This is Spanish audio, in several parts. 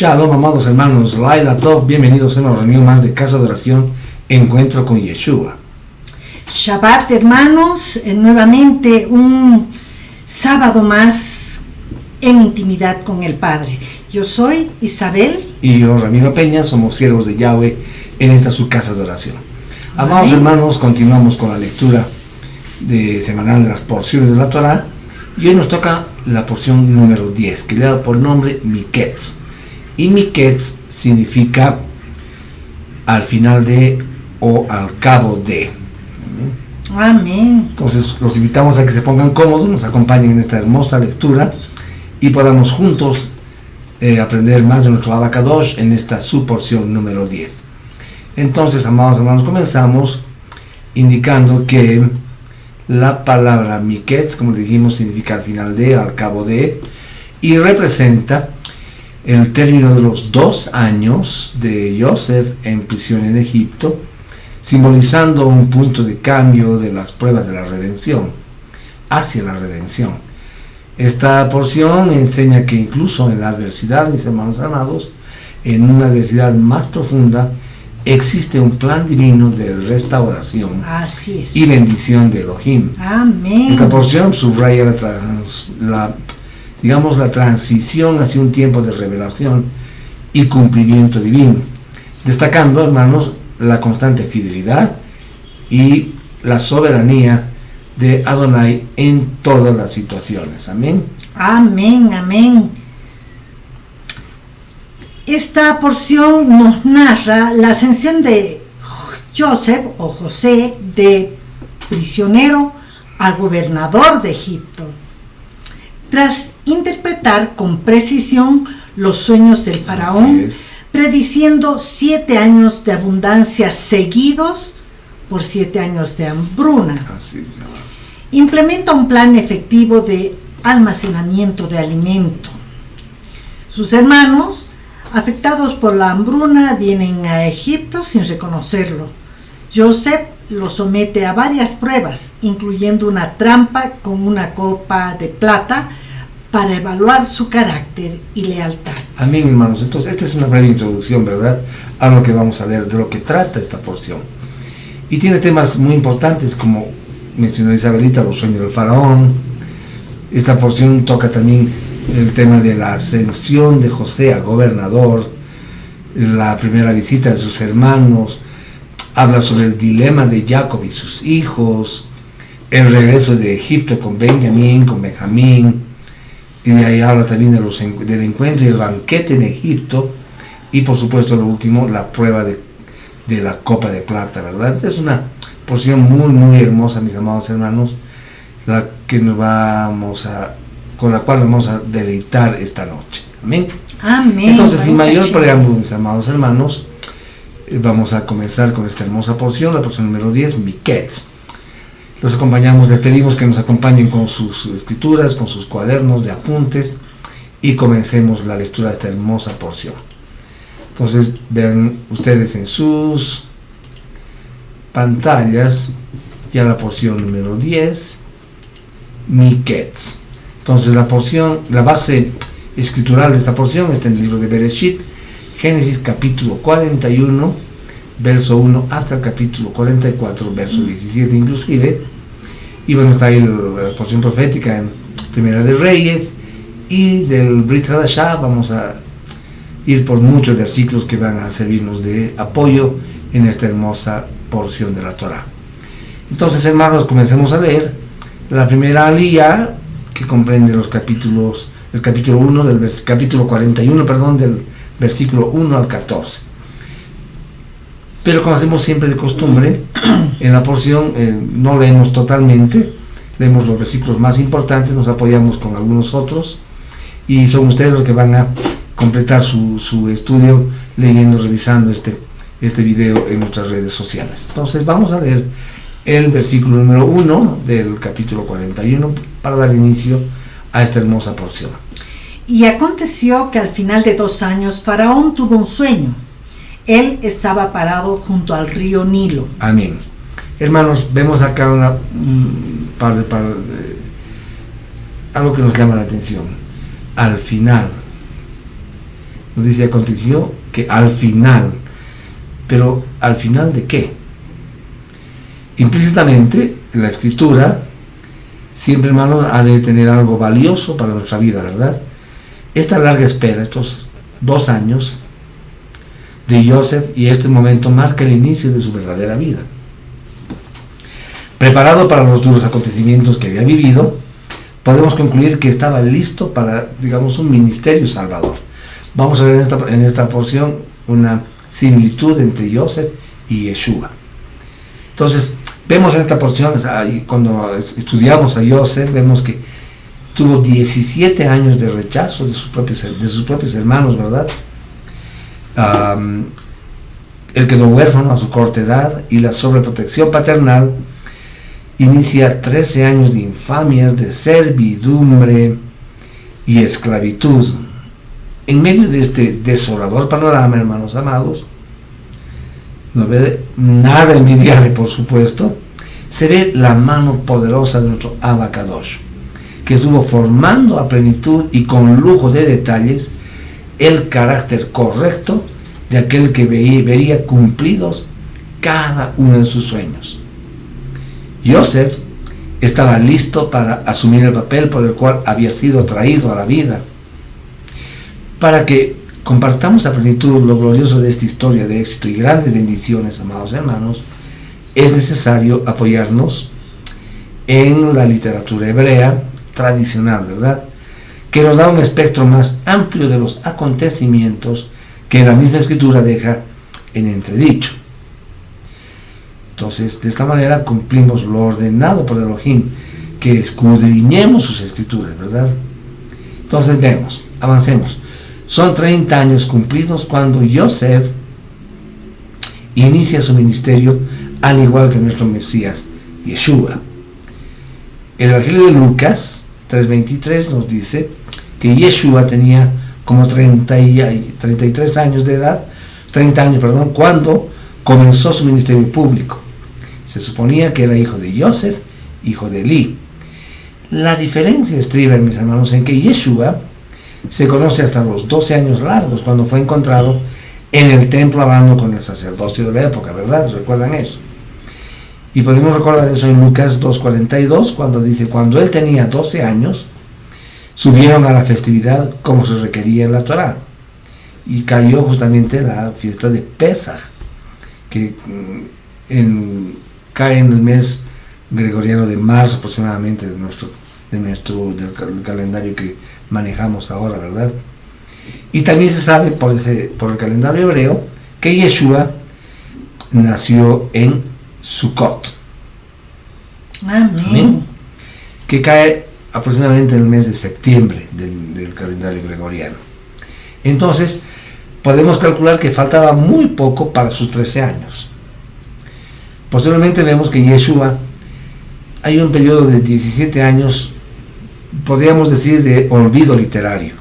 Shalom, amados hermanos, Laila Tov, bienvenidos a una reunión más de Casa de Oración, Encuentro con Yeshua. Shabbat, hermanos, nuevamente un sábado más en intimidad con el Padre. Yo soy Isabel. Y yo, Ramiro Peña, somos siervos de Yahweh en esta su Casa de Oración. Amados Amén. hermanos, continuamos con la lectura semanal de las porciones de la Torah, y hoy nos toca la porción número 10, que le da por nombre Miketz. Y Miketz significa al final de o al cabo de. Amén. Entonces los invitamos a que se pongan cómodos, nos acompañen en esta hermosa lectura y podamos juntos aprender más de nuestro Abacadosh en esta su porción número 10. Entonces, amados hermanos, comenzamos indicando que la palabra Miketz, como dijimos, significa al final de, al cabo de, y representa el término de los 2 años de Yosef en prisión en Egipto, simbolizando un punto de cambio de las pruebas de la redención hacia la redención. Esta porción enseña que incluso en la adversidad, mis hermanos amados, en una adversidad más profunda, existe un plan divino de restauración. Así es. Y bendición de Elohim. Amén. Esta porción subraya la transición hacia un tiempo de revelación y cumplimiento divino, destacando, hermanos, la constante fidelidad y la soberanía de Adonai en todas las situaciones. Amén. Amén, amén. Esta porción nos narra la ascensión de Joseph o José de prisionero a gobernador de Egipto. Tras interpretar con precisión los sueños del faraón, prediciendo 7 años de abundancia seguidos por 7 años de hambruna. Implementa un plan efectivo de almacenamiento de alimento. Sus hermanos, afectados por la hambruna, vienen a Egipto sin reconocerlo. Joseph lo somete a varias pruebas, incluyendo una trampa con una copa de plata para evaluar su carácter y lealtad. Amén, hermanos. Entonces, esta es una breve introducción, ¿verdad?, a lo que vamos a leer, de lo que trata esta porción. Y tiene temas muy importantes, como mencionó Isabelita, los sueños del faraón. Esta porción toca también el tema de la ascensión de José a gobernador, la primera visita de sus hermanos, habla sobre el dilema de Jacob y sus hijos, el regreso de Egipto con Benjamín, y de ahí habla también del encuentro y el banquete en Egipto, y por supuesto lo último, la prueba de la copa de plata, ¿verdad? Es una porción muy muy hermosa, mis amados hermanos, con la cual vamos a deleitar esta noche. Amén. Amén. Entonces, sin mayor preámbulo, mis amados hermanos, vamos a comenzar con esta hermosa porción, la porción número 10, Miketz. Los acompañamos, les pedimos que nos acompañen con sus escrituras, con sus cuadernos de apuntes, y comencemos la lectura de esta hermosa porción. Entonces, vean ustedes en sus pantallas ya la porción número 10, Miketz. Entonces, la base escritural de esta porción está en el libro de Bereshit, Génesis capítulo 41, verso 1 hasta el capítulo 44, verso 17 inclusive. Y bueno, está ahí la porción profética en Primera de Reyes, y del Brit Hadashah vamos a ir por muchos versículos que van a servirnos de apoyo en esta hermosa porción de la Torah. Entonces, hermanos, comencemos a ver la primera aliyah, que comprende el capítulo 41, del versículo 1 al 14. Pero como hacemos siempre de costumbre, en la porción no leemos totalmente, leemos los versículos más importantes, nos apoyamos con algunos otros, y son ustedes los que van a completar su estudio leyendo, revisando este video en nuestras redes sociales. Entonces vamos a leer el versículo número 1 del capítulo 41 para dar inicio a esta hermosa porción. Y aconteció que al final de 2 años Faraón tuvo un sueño. Él estaba parado junto al río Nilo. Amén. Hermanos, vemos acá algo que nos llama la atención. Al final Nos dice, aconteció que al final, pero ¿al final de qué? Implícitamente, la escritura siempre, hermanos, ha de tener algo valioso para nuestra vida, ¿verdad? Esta larga espera, estos 2 años de Joseph y este momento marca el inicio de su verdadera vida. Preparado para los duros acontecimientos que había vivido, podemos concluir que estaba listo para, digamos, un ministerio salvador. Vamos a ver en esta porción una similitud entre Joseph y Yeshua. Entonces, vemos en esta porción, cuando estudiamos a Joseph, vemos que tuvo 17 años de rechazo de sus propios hermanos, ¿verdad? Él quedó huérfano a su corta edad y la sobreprotección paternal inicia 13 años de infamias, de servidumbre y esclavitud. En medio de este desolador panorama, hermanos amados, no ve nada envidiable, por supuesto, se ve la mano poderosa de nuestro Abacadosh, que estuvo formando a plenitud y con lujo de detalles el carácter correcto de aquel que vería cumplidos cada uno de sus sueños. Joseph estaba listo para asumir el papel por el cual había sido traído a la vida. Para que compartamos a plenitud lo glorioso de esta historia de éxito y grandes bendiciones, amados hermanos, es necesario apoyarnos en la literatura hebrea tradicional, ¿verdad?, que nos da un espectro más amplio de los acontecimientos que la misma escritura deja en entredicho. Entonces, de esta manera cumplimos lo ordenado por Elohim, que escudriñemos sus escrituras, ¿verdad? Entonces vemos, avancemos. Son 30 años cumplidos cuando Joseph inicia su ministerio, al igual que nuestro Mesías, Yeshua. El Evangelio de Lucas 3:23 nos dice que Yeshua tenía como 33 años de edad, 30 años, perdón, cuando comenzó su ministerio público. Se suponía que era hijo de Joseph, hijo de Eli. La diferencia estriba, mis hermanos, en que Yeshua se conoce hasta los 12 años largos, cuando fue encontrado en el templo hablando con el sacerdocio de la época, ¿verdad? ¿Recuerdan eso? Y podemos recordar eso en Lucas 2:42, cuando dice, cuando él tenía 12 años, subieron a la festividad como se requería en la Torá. Y cayó justamente la fiesta de Pesaj, que cae en el mes gregoriano de marzo aproximadamente del calendario que manejamos ahora, ¿verdad? Y también se sabe por el calendario hebreo que Yeshua nació en Sukkot. Amén. Que cae aproximadamente en el mes de septiembre del calendario gregoriano. Entonces, podemos calcular que faltaba muy poco para sus 13 años. Posteriormente vemos que Yeshua, hay un periodo de 17 años, podríamos decir, de olvido literario.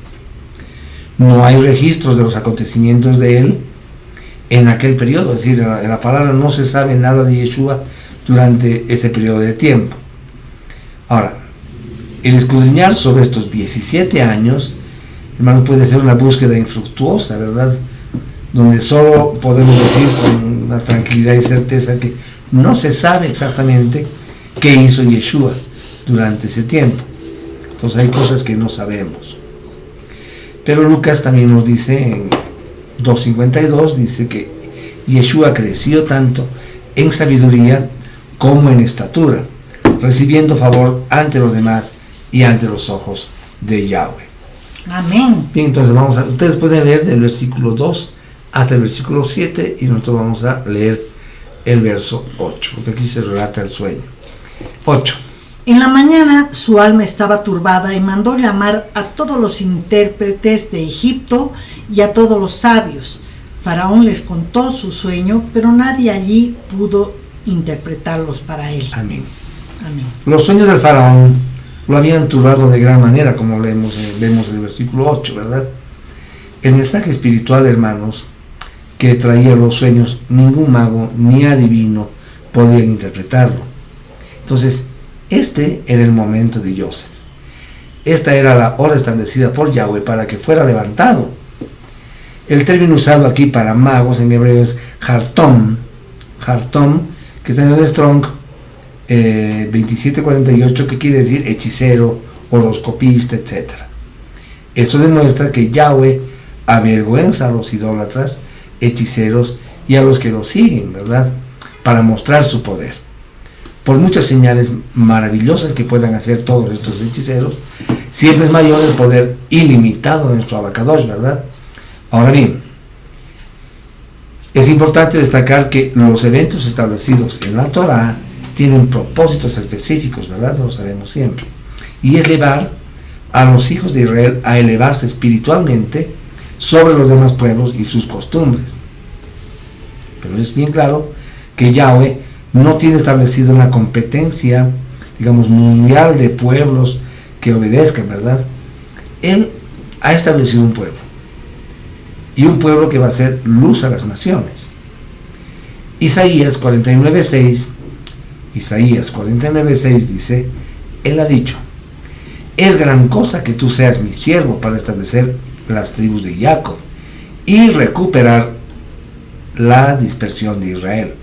No hay registros de los acontecimientos de él en aquel periodo, es decir, en la palabra no se sabe nada de Yeshua durante ese periodo de tiempo. Ahora, el escudriñar sobre estos 17 años, hermano, puede ser una búsqueda infructuosa, ¿verdad?, donde solo podemos decir con una tranquilidad y certeza que no se sabe exactamente qué hizo Yeshua durante ese tiempo. Entonces hay cosas que no sabemos. Pero Lucas también nos dice en 2:52, dice que Yeshua creció tanto en sabiduría como en estatura, recibiendo favor ante los demás y ante los ojos de Yahweh. Amén. Bien, entonces ustedes pueden leer del versículo 2 hasta el versículo 7 y nosotros vamos a leer el verso 8, porque aquí se relata el sueño. 8. En la mañana su alma estaba turbada y mandó llamar a todos los intérpretes de Egipto y a todos los sabios. Faraón les contó su sueño, pero nadie allí pudo interpretarlos para él. Amén. Amén. Los sueños del faraón lo habían turbado de gran manera, como vemos en el versículo 8, ¿verdad? El mensaje espiritual, hermanos, que traía los sueños, ningún mago ni adivino podían interpretarlo. Entonces, este era el momento de Joseph. Esta era la hora establecida por Yahweh para que fuera levantado. El término usado aquí para magos en hebreo es hartom, que está en el Strong 2748, que quiere decir hechicero, horoscopista, etc. Esto demuestra que Yahweh avergüenza a los idólatras, hechiceros y a los que lo siguen, ¿verdad? Para mostrar su poder. Por muchas señales maravillosas que puedan hacer todos estos hechiceros, siempre es mayor el poder ilimitado de nuestro Abacadosh, ¿verdad? Ahora bien, es importante destacar que los eventos establecidos en la Torah tienen propósitos específicos, ¿verdad? Lo sabemos siempre. Y es llevar a los hijos de Israel a elevarse espiritualmente sobre los demás pueblos y sus costumbres. Pero es bien claro que Yahweh no tiene establecido una competencia, digamos, mundial de pueblos que obedezcan, ¿verdad? Él ha establecido un pueblo. Y un pueblo que va a ser luz a las naciones. Isaías 49:6 dice, Él ha dicho, es gran cosa que tú seas mi siervo para establecer las tribus de Jacob y recuperar la dispersión de Israel.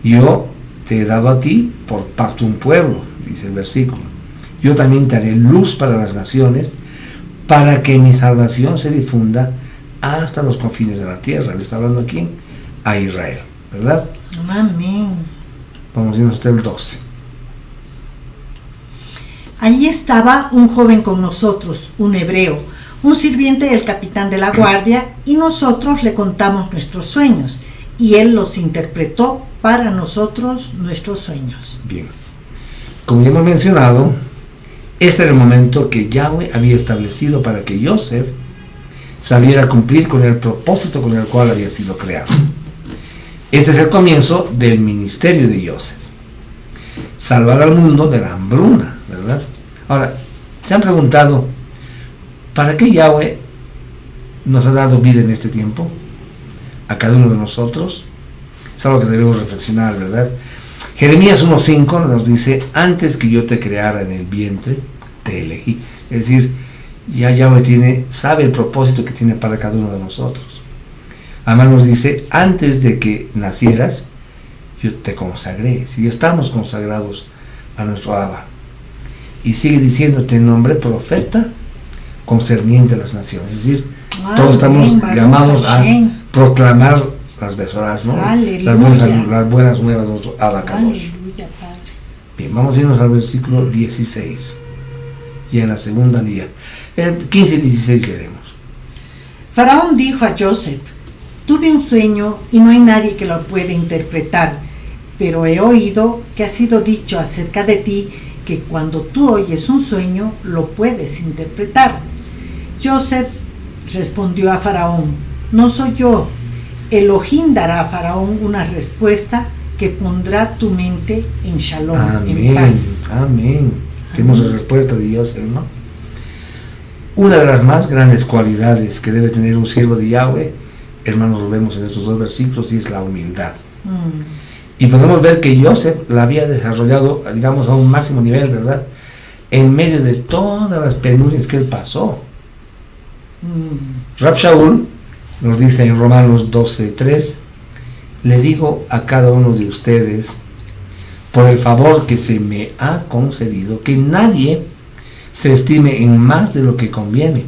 Yo te he dado a ti por pacto un pueblo, dice el versículo. Yo también te haré luz para las naciones, para que mi salvación se difunda hasta los confines de la tierra. Le está hablando aquí a Israel, ¿verdad? Amén. Vamos a irnos hasta el 12. Allí estaba un joven con nosotros, un hebreo, un sirviente del capitán de la guardia, y nosotros le contamos nuestros sueños, y él los interpretó para nosotros nuestros sueños. Bien, como ya hemos mencionado, este era el momento que Yahweh había establecido para que Yosef saliera a cumplir con el propósito con el cual había sido creado. Este es el comienzo del ministerio de Yosef: salvar al mundo de la hambruna, ¿verdad? Ahora, ¿se han preguntado para qué Yahweh nos ha dado vida en este tiempo? A cada uno de nosotros. Es algo que debemos reflexionar, ¿verdad? Jeremías 1:5 nos dice, antes que yo te creara en el vientre, te elegí. Es decir, ya Yahweh sabe el propósito que tiene para cada uno de nosotros. Además nos dice, antes de que nacieras, yo te consagré. Si estamos consagrados a nuestro Abba. Y sigue diciendo, te nombré profeta concerniente a las naciones. Es decir, todos estamos llamados a proclamar las besoras, ¿no? Las buenas nuevas de nuestro Abacadosh. Bien, vamos a irnos al versículo 16. Y en la segunda día. El 15 y 16 leeremos. Faraón dijo a Joseph, tuve un sueño y no hay nadie que lo pueda interpretar, pero he oído que ha sido dicho acerca de ti que cuando tú oyes un sueño lo puedes interpretar. Joseph respondió a Faraón, no soy yo. Elohim dará a Faraón una respuesta que pondrá tu mente en shalom, en paz. Amén. Tenemos la respuesta de Dios, ¿no? Una de las más grandes cualidades que debe tener un siervo de Yahweh, hermanos, lo vemos en estos dos versículos, y es la humildad. Y podemos ver que Joseph la había desarrollado, digamos, a un máximo nivel, ¿verdad? En medio de todas las penurias que él pasó. Rab Shaul nos dice en Romanos 12:3, le digo a cada uno de ustedes, por el favor que se me ha concedido, que nadie se estime en más de lo que conviene,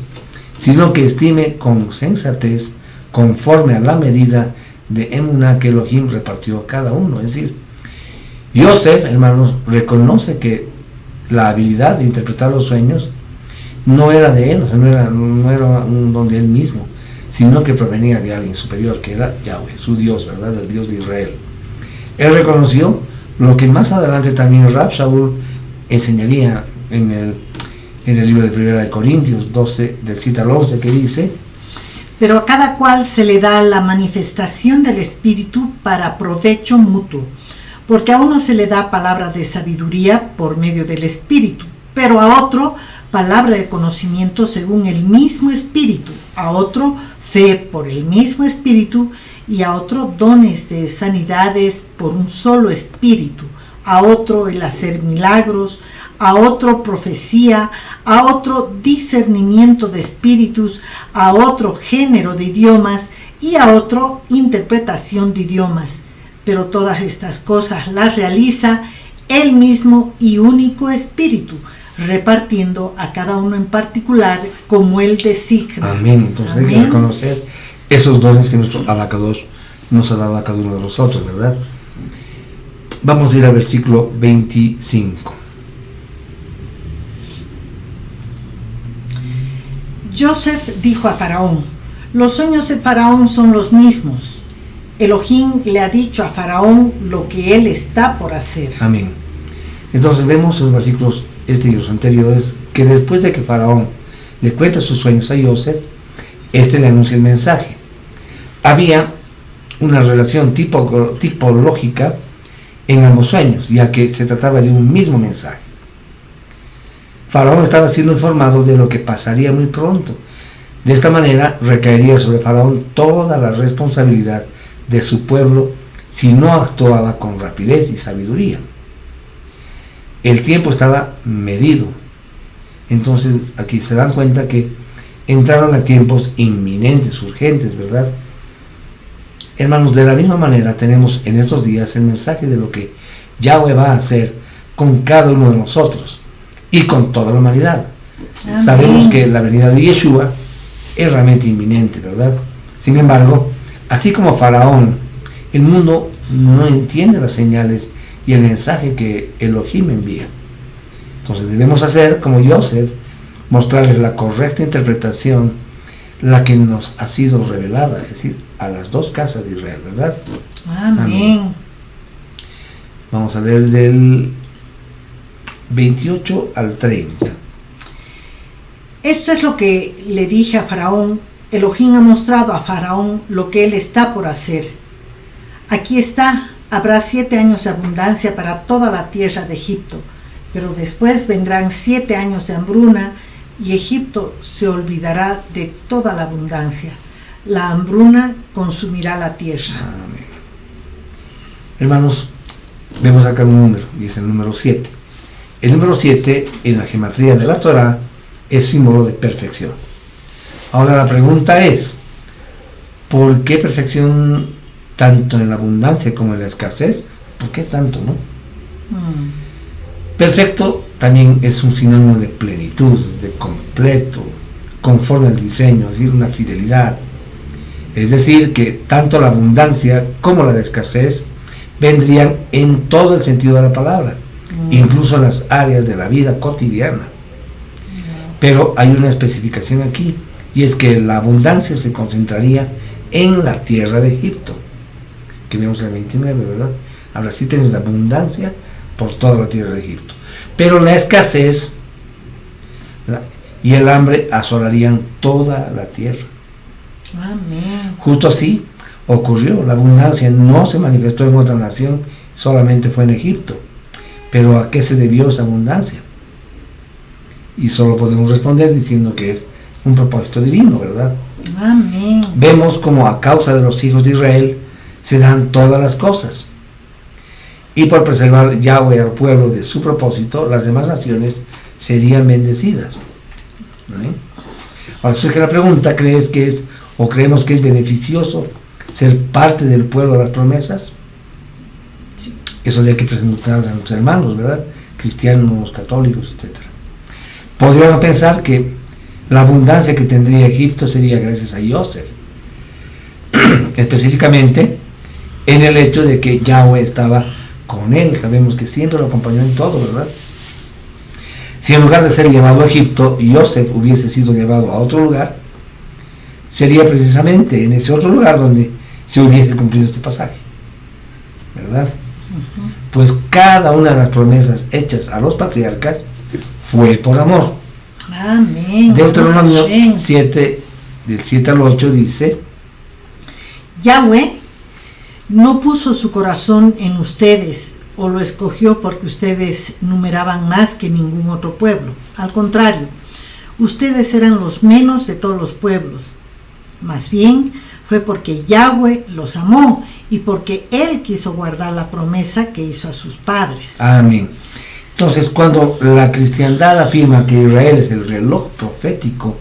sino que estime con sensatez, conforme a la medida de emuná que Elohim repartió a cada uno. Es decir, Yosef, hermanos, reconoce que la habilidad de interpretar los sueños no era de él, o sea, no era un don de él mismo, sino que provenía de alguien superior, que era Yahweh, su Dios, ¿verdad? El Dios de Israel. Él reconoció lo que más adelante también Rab Shaul enseñaría en el libro de 1 Corintios 12, del 7 al 11, que dice, pero a cada cual se le da la manifestación del Espíritu para provecho mutuo, porque a uno se le da palabra de sabiduría por medio del Espíritu, pero a otro palabra de conocimiento según el mismo Espíritu, a otro fe por el mismo Espíritu, y a otro dones de sanidades por un solo Espíritu, a otro el hacer milagros, a otro profecía, a otro discernimiento de espíritus, a otro género de idiomas y a otro interpretación de idiomas. Pero todas estas cosas las realiza el mismo y único Espíritu, repartiendo a cada uno en particular como Él designa. Amén. Entonces hay que reconocer esos dones que nuestro Abacadosh nos ha dado a cada uno de nosotros, ¿verdad? Vamos a ir al versículo 25. Joseph dijo a Faraón: los sueños de Faraón son los mismos. Elohim le ha dicho a Faraón lo que él está por hacer. Amén. Entonces vemos en los versículos y los anteriores que después de que Faraón le cuenta sus sueños a Joseph, le anuncia el mensaje. Había una relación tipológica en ambos sueños, ya que se trataba de un mismo mensaje. Faraón estaba siendo informado de lo que pasaría muy pronto. De esta manera recaería sobre Faraón toda la responsabilidad de su pueblo si no actuaba con rapidez y sabiduría. El tiempo estaba medido. Entonces aquí se dan cuenta que entraron a tiempos inminentes, urgentes, ¿verdad? Hermanos, de la misma manera tenemos en estos días el mensaje de lo que Yahweh va a hacer con cada uno de nosotros y con toda la humanidad. Amén. Sabemos que la venida de Yeshua es realmente inminente, ¿verdad? Sin embargo, así como Faraón, el mundo no entiende las señales y el mensaje que Elohim envía. Entonces debemos hacer como Joseph, mostrarles la correcta interpretación, la que nos ha sido revelada, es decir, a las dos casas de Israel, ¿verdad? Amén. Amén. Vamos a ver del 28 al 30. Esto es lo que le dije a Faraón. Elohim ha mostrado a Faraón lo que él está por hacer. Aquí está, habrá 7 años de abundancia para toda la tierra de Egipto, pero después vendrán 7 años de hambruna y Egipto se olvidará de toda la abundancia. La hambruna consumirá la tierra. Amén. Hermanos, vemos acá un número, y es el número 7. El número 7 en la gematría de la Torah es símbolo de perfección. Ahora la pregunta es, ¿por qué perfección tanto en la abundancia como en la escasez? ¿Por qué tanto, no? Perfecto también es un sinónimo de plenitud, de completo, conforme al diseño, es decir, una fidelidad. Es decir, que tanto la abundancia como la escasez vendrían en todo el sentido de la palabra, incluso en las áreas de la vida cotidiana. Pero hay una especificación aquí, y es que la abundancia se concentraría en la tierra de Egipto, que vemos en el 29, ¿verdad? Ahora sí tienes la abundancia por toda la tierra de Egipto. Pero la escasez y el hambre asolarían toda la tierra. Amén. Justo así ocurrió. La abundancia no se manifestó en otra nación, solamente fue en Egipto. Pero ¿a qué se debió esa abundancia? Y solo podemos responder diciendo que es un propósito divino, ¿verdad? Amén. Vemos como a causa de los hijos de Israel se dan todas las cosas. Y por preservar Yahweh al pueblo de su propósito, las demás naciones serían bendecidas. ¿No? Ahora surge la pregunta, ¿creemos que es beneficioso ser parte del pueblo de las promesas? Sí. Eso hay que presentar a nuestros hermanos, ¿verdad? Cristianos, católicos, etc. Podríamos pensar que la abundancia que tendría Egipto sería gracias a Joseph. Específicamente en el hecho de que Yahweh estaba con él. Sabemos que siempre lo acompañó en todo, ¿verdad? Si en lugar de ser llevado a Egipto, Joseph hubiese sido llevado a otro lugar, sería precisamente en ese otro lugar donde se hubiese cumplido este pasaje, ¿verdad? Pues cada una de las promesas hechas a los patriarcas fue por amor. Amén. Deuteronomio 7, del 7 al 8 dice: Yahweh no puso su corazón en ustedes o lo escogió porque ustedes numeraban más que ningún otro pueblo. Al contrario, ustedes eran los menos de todos los pueblos. Más bien fue porque Yahweh los amó y porque Él quiso guardar la promesa que hizo a sus padres. Amén. Entonces, cuando la cristiandad afirma que Israel es el reloj profético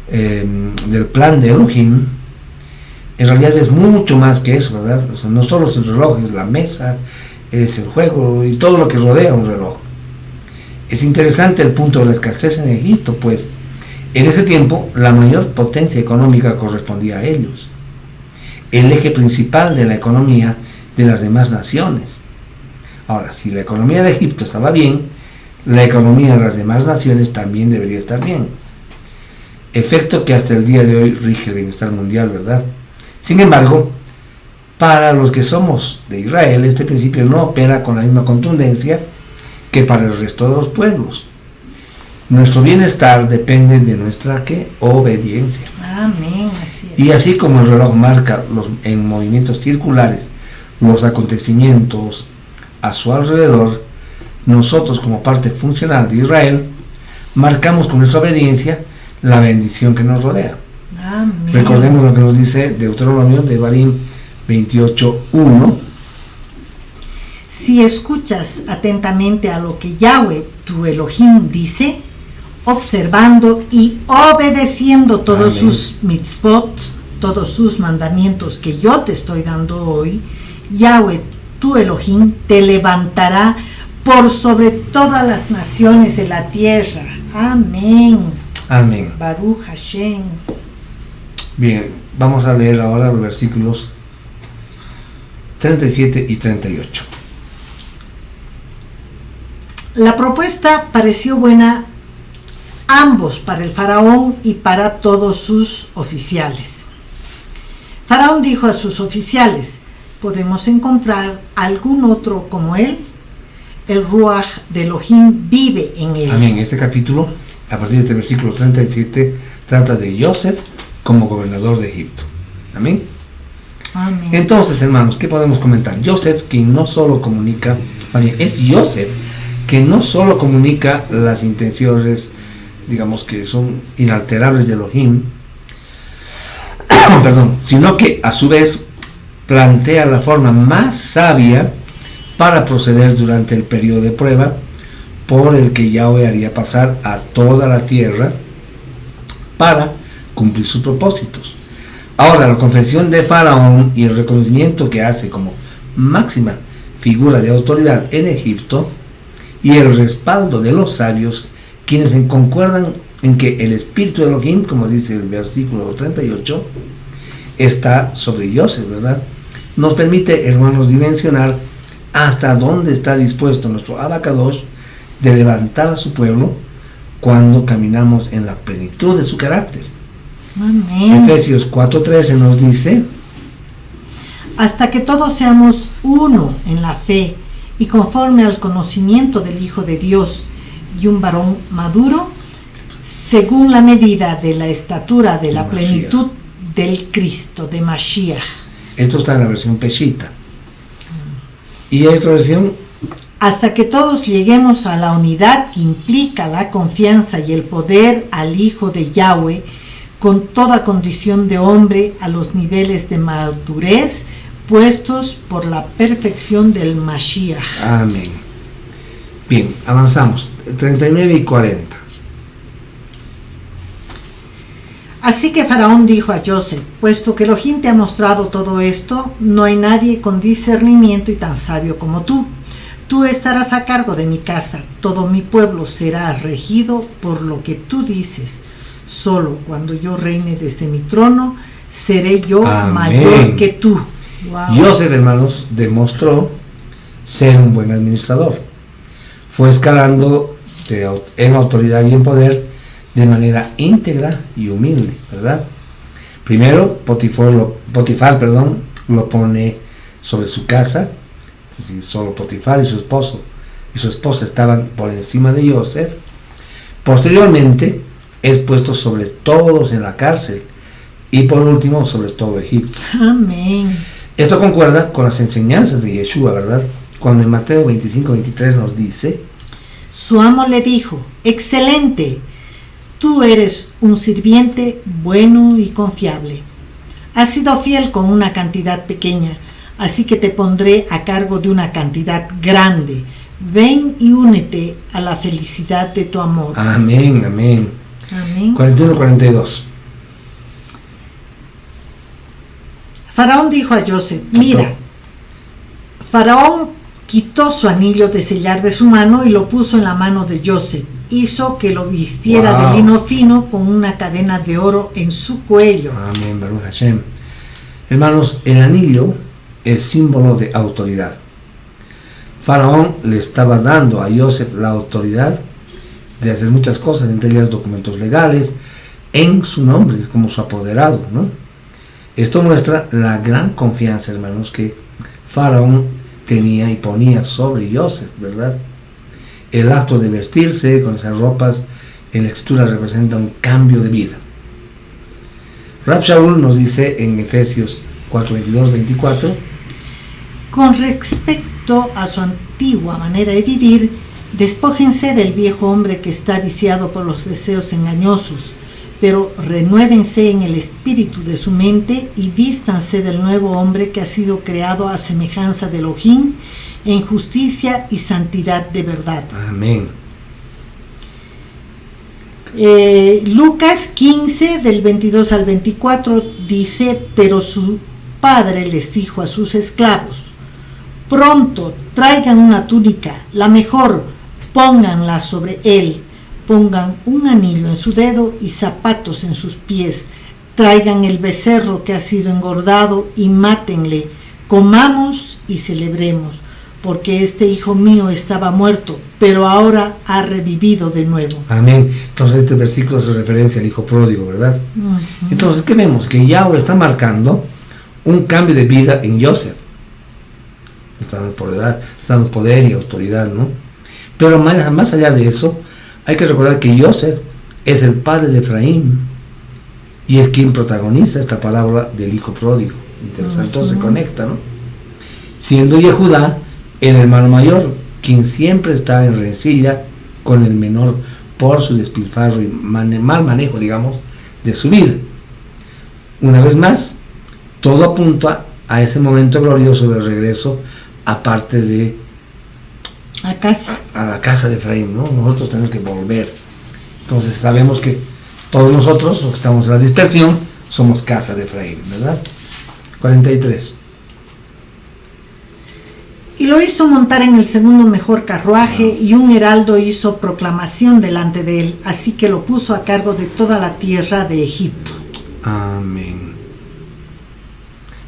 del plan de Elohim, en realidad es mucho más que eso, ¿verdad? O sea, no solo es el reloj, es la mesa, es el juego y todo lo que rodea un reloj. Es interesante el punto de la escasez en Egipto, pues en ese tiempo la mayor potencia económica correspondía a ellos, el eje principal de la economía de las demás naciones. Ahora, si la economía de Egipto estaba bien, la economía de las demás naciones también debería estar bien. Efecto que hasta el día de hoy rige el bienestar mundial, ¿verdad? Sin embargo, para los que somos de Israel, este principio no opera con la misma contundencia que para el resto de los pueblos. Nuestro bienestar depende de nuestra obediencia. Amén, así es. Y así como el reloj marca en movimientos circulares los acontecimientos a su alrededor, nosotros como parte funcional de Israel marcamos con nuestra obediencia la bendición que nos rodea. Amén. Recordemos lo que nos dice Deuteronomio de Devarim 28:1. Si escuchas atentamente a lo que Yahweh, tu Elohim, dice, observando y obedeciendo todos Amén. sus mitzvot, todos sus mandamientos que yo te estoy dando hoy, Yahweh, tu Elohim, te levantará por sobre todas las naciones de la tierra. Amén. Amén. Baruch Hashem. Bien, vamos a leer ahora los versículos 37 y 38. La propuesta pareció buena ambos para el faraón y para todos sus oficiales. Faraón dijo a sus oficiales: ¿podemos encontrar algún otro como él? El Ruach de Elohim vive en él. Amén. Este capítulo, a partir de este versículo 37, trata de Joseph como gobernador de Egipto. Amén. Amén. Entonces, hermanos, ¿qué podemos comentar? Joseph, que no solo comunica, es Joseph que no solo comunica las intenciones, digamos, que son inalterables de Elohim, perdón, sino que a su vez plantea la forma más sabia para proceder durante el periodo de prueba por el que Yahweh haría pasar a toda la tierra para cumplir sus propósitos. Ahora, la confesión de Faraón y el reconocimiento que hace como máxima figura de autoridad en Egipto y el respaldo de los sabios, quienes concuerdan en que el espíritu de Elohim, como dice el versículo 38, está sobre Joseph, ¿verdad? Nos permite, hermanos, dimensionar hasta dónde está dispuesto nuestro Abacadosh de levantar a su pueblo cuando caminamos en la plenitud de su carácter. Amén. Efesios 4:13 nos dice: hasta que todos seamos uno en la fe y conforme al conocimiento del Hijo de Dios y un varón maduro, según la medida de la estatura de la plenitud del Cristo, de Mashiach. Esto está en la versión Peshita. Y hay otra versión: hasta que todos lleguemos a la unidad que implica la confianza y el poder al Hijo de Yahweh, con toda condición de hombre a los niveles de madurez puestos por la perfección del Mashiach. Amén. Bien, avanzamos. 39 y 40. Así que Faraón dijo a Joseph: puesto que Elohim te ha mostrado todo esto, no hay nadie con discernimiento y tan sabio como tú. Tú estarás a cargo de mi casa, todo mi pueblo será regido por lo que tú dices. Solo cuando yo reine desde mi trono, seré yo Amén. mayor que tú. Wow. Joseph, hermanos, demostró ser un buen administrador. Fue escalando en autoridad y en poder de manera íntegra y humilde, ¿verdad? Primero, Potifar, lo pone sobre su casa, es decir, solo Potifar y su esposa estaban por encima de Joseph. Posteriormente, es puesto sobre todos en la cárcel y por último sobre todo Egipto. Amén. Esto concuerda con las enseñanzas de Yeshua, ¿verdad? Cuando en Mateo 25:23 nos dice: su amo le dijo: excelente, tú eres un sirviente bueno y confiable. Has sido fiel con una cantidad pequeña, así que te pondré a cargo de una cantidad grande. ven y únete a la felicidad de tu amor. Amén, amén. Amén. 41-42. Faraón dijo a Joseph, mira, Faraón quitó su anillo de sellar de su mano y lo puso en la mano de Joseph. Hizo que lo vistiera de lino fino con una cadena de oro en su cuello. Amén, Baruch Hashem. Hermanos, el anillo es símbolo de autoridad. Faraón le estaba dando a Joseph la autoridad de hacer muchas cosas, entre ellas documentos legales, en su nombre, como su apoderado, ¿no? Esto muestra la gran confianza, hermanos, que Faraón tenía y ponía sobre Joseph, ¿verdad? El acto de vestirse con esas ropas en la escritura representa un cambio de vida. Rab Shaul nos dice en Efesios 4:22-24: con respecto a su antigua manera de vivir, despójense del viejo hombre que está viciado por los deseos engañosos, pero renuévense en el espíritu de su mente y vístanse del nuevo hombre que ha sido creado a semejanza de Elohim en justicia y santidad de verdad. Amén. Lucas 15 del 22 al 24 dice: pero su padre les dijo a sus esclavos: pronto traigan una túnica, la mejor, pónganla sobre él, pongan un anillo en su dedo y zapatos en sus pies, traigan el becerro que ha sido engordado y mátenle, comamos y celebremos, porque este hijo mío estaba muerto, pero ahora ha revivido de nuevo. Amén. Entonces este versículo hace referencia al hijo pródigo, ¿verdad? Uh-huh. Entonces, ¿qué vemos? Que Yahweh está marcando un cambio de vida en Joseph. Está dando poder y autoridad, ¿no? Pero más allá de eso, hay que recordar que Joseph es el padre de Efraín y es quien protagoniza esta palabra del hijo pródigo. Interesante, entonces se conecta, ¿no? Siendo Yehudá el hermano mayor, quien siempre está en rencilla con el menor por su despilfarro y mal manejo, digamos, de su vida. Una vez más, todo apunta a ese momento glorioso del regreso, aparte de a la casa de Efraín, ¿no? Nosotros tenemos que volver. Entonces sabemos que todos nosotros, los que estamos en la dispersión, somos casa de Efraín, ¿verdad? 43. Y lo hizo montar en el segundo mejor carruaje, y un heraldo hizo proclamación delante de él, así que lo puso a cargo de toda la tierra de Egipto. Amén.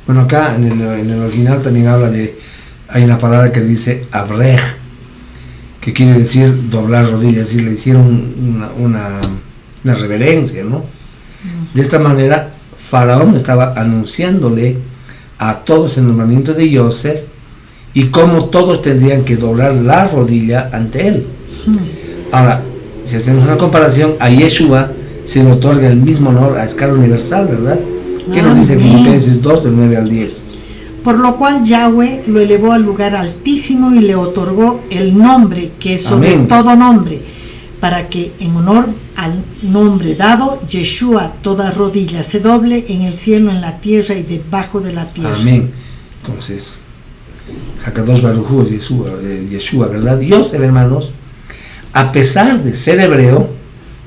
Bueno, acá en el original también hay una palabra que dice abrej, que quiere decir doblar rodillas, y le hicieron una reverencia, ¿no? De esta manera, Faraón estaba anunciándole a todos el nombramiento de Joseph y cómo todos tendrían que doblar la rodilla ante él. Ahora, si hacemos una comparación, a Yeshua se le otorga el mismo honor a escala universal, ¿verdad? ¿Qué nos dice Filipenses 2, del 9 al 10? Por lo cual Yahweh lo elevó al lugar altísimo y le otorgó el nombre que es sobre Amén. todo nombre, para que en honor al nombre dado, Yeshua, toda rodilla se doble en el cielo, en la tierra y debajo de la tierra. Amén. Entonces, Hakadosh Baruj Hu, Yeshua, ¿verdad? Joseph, hermanos, a pesar de ser hebreo,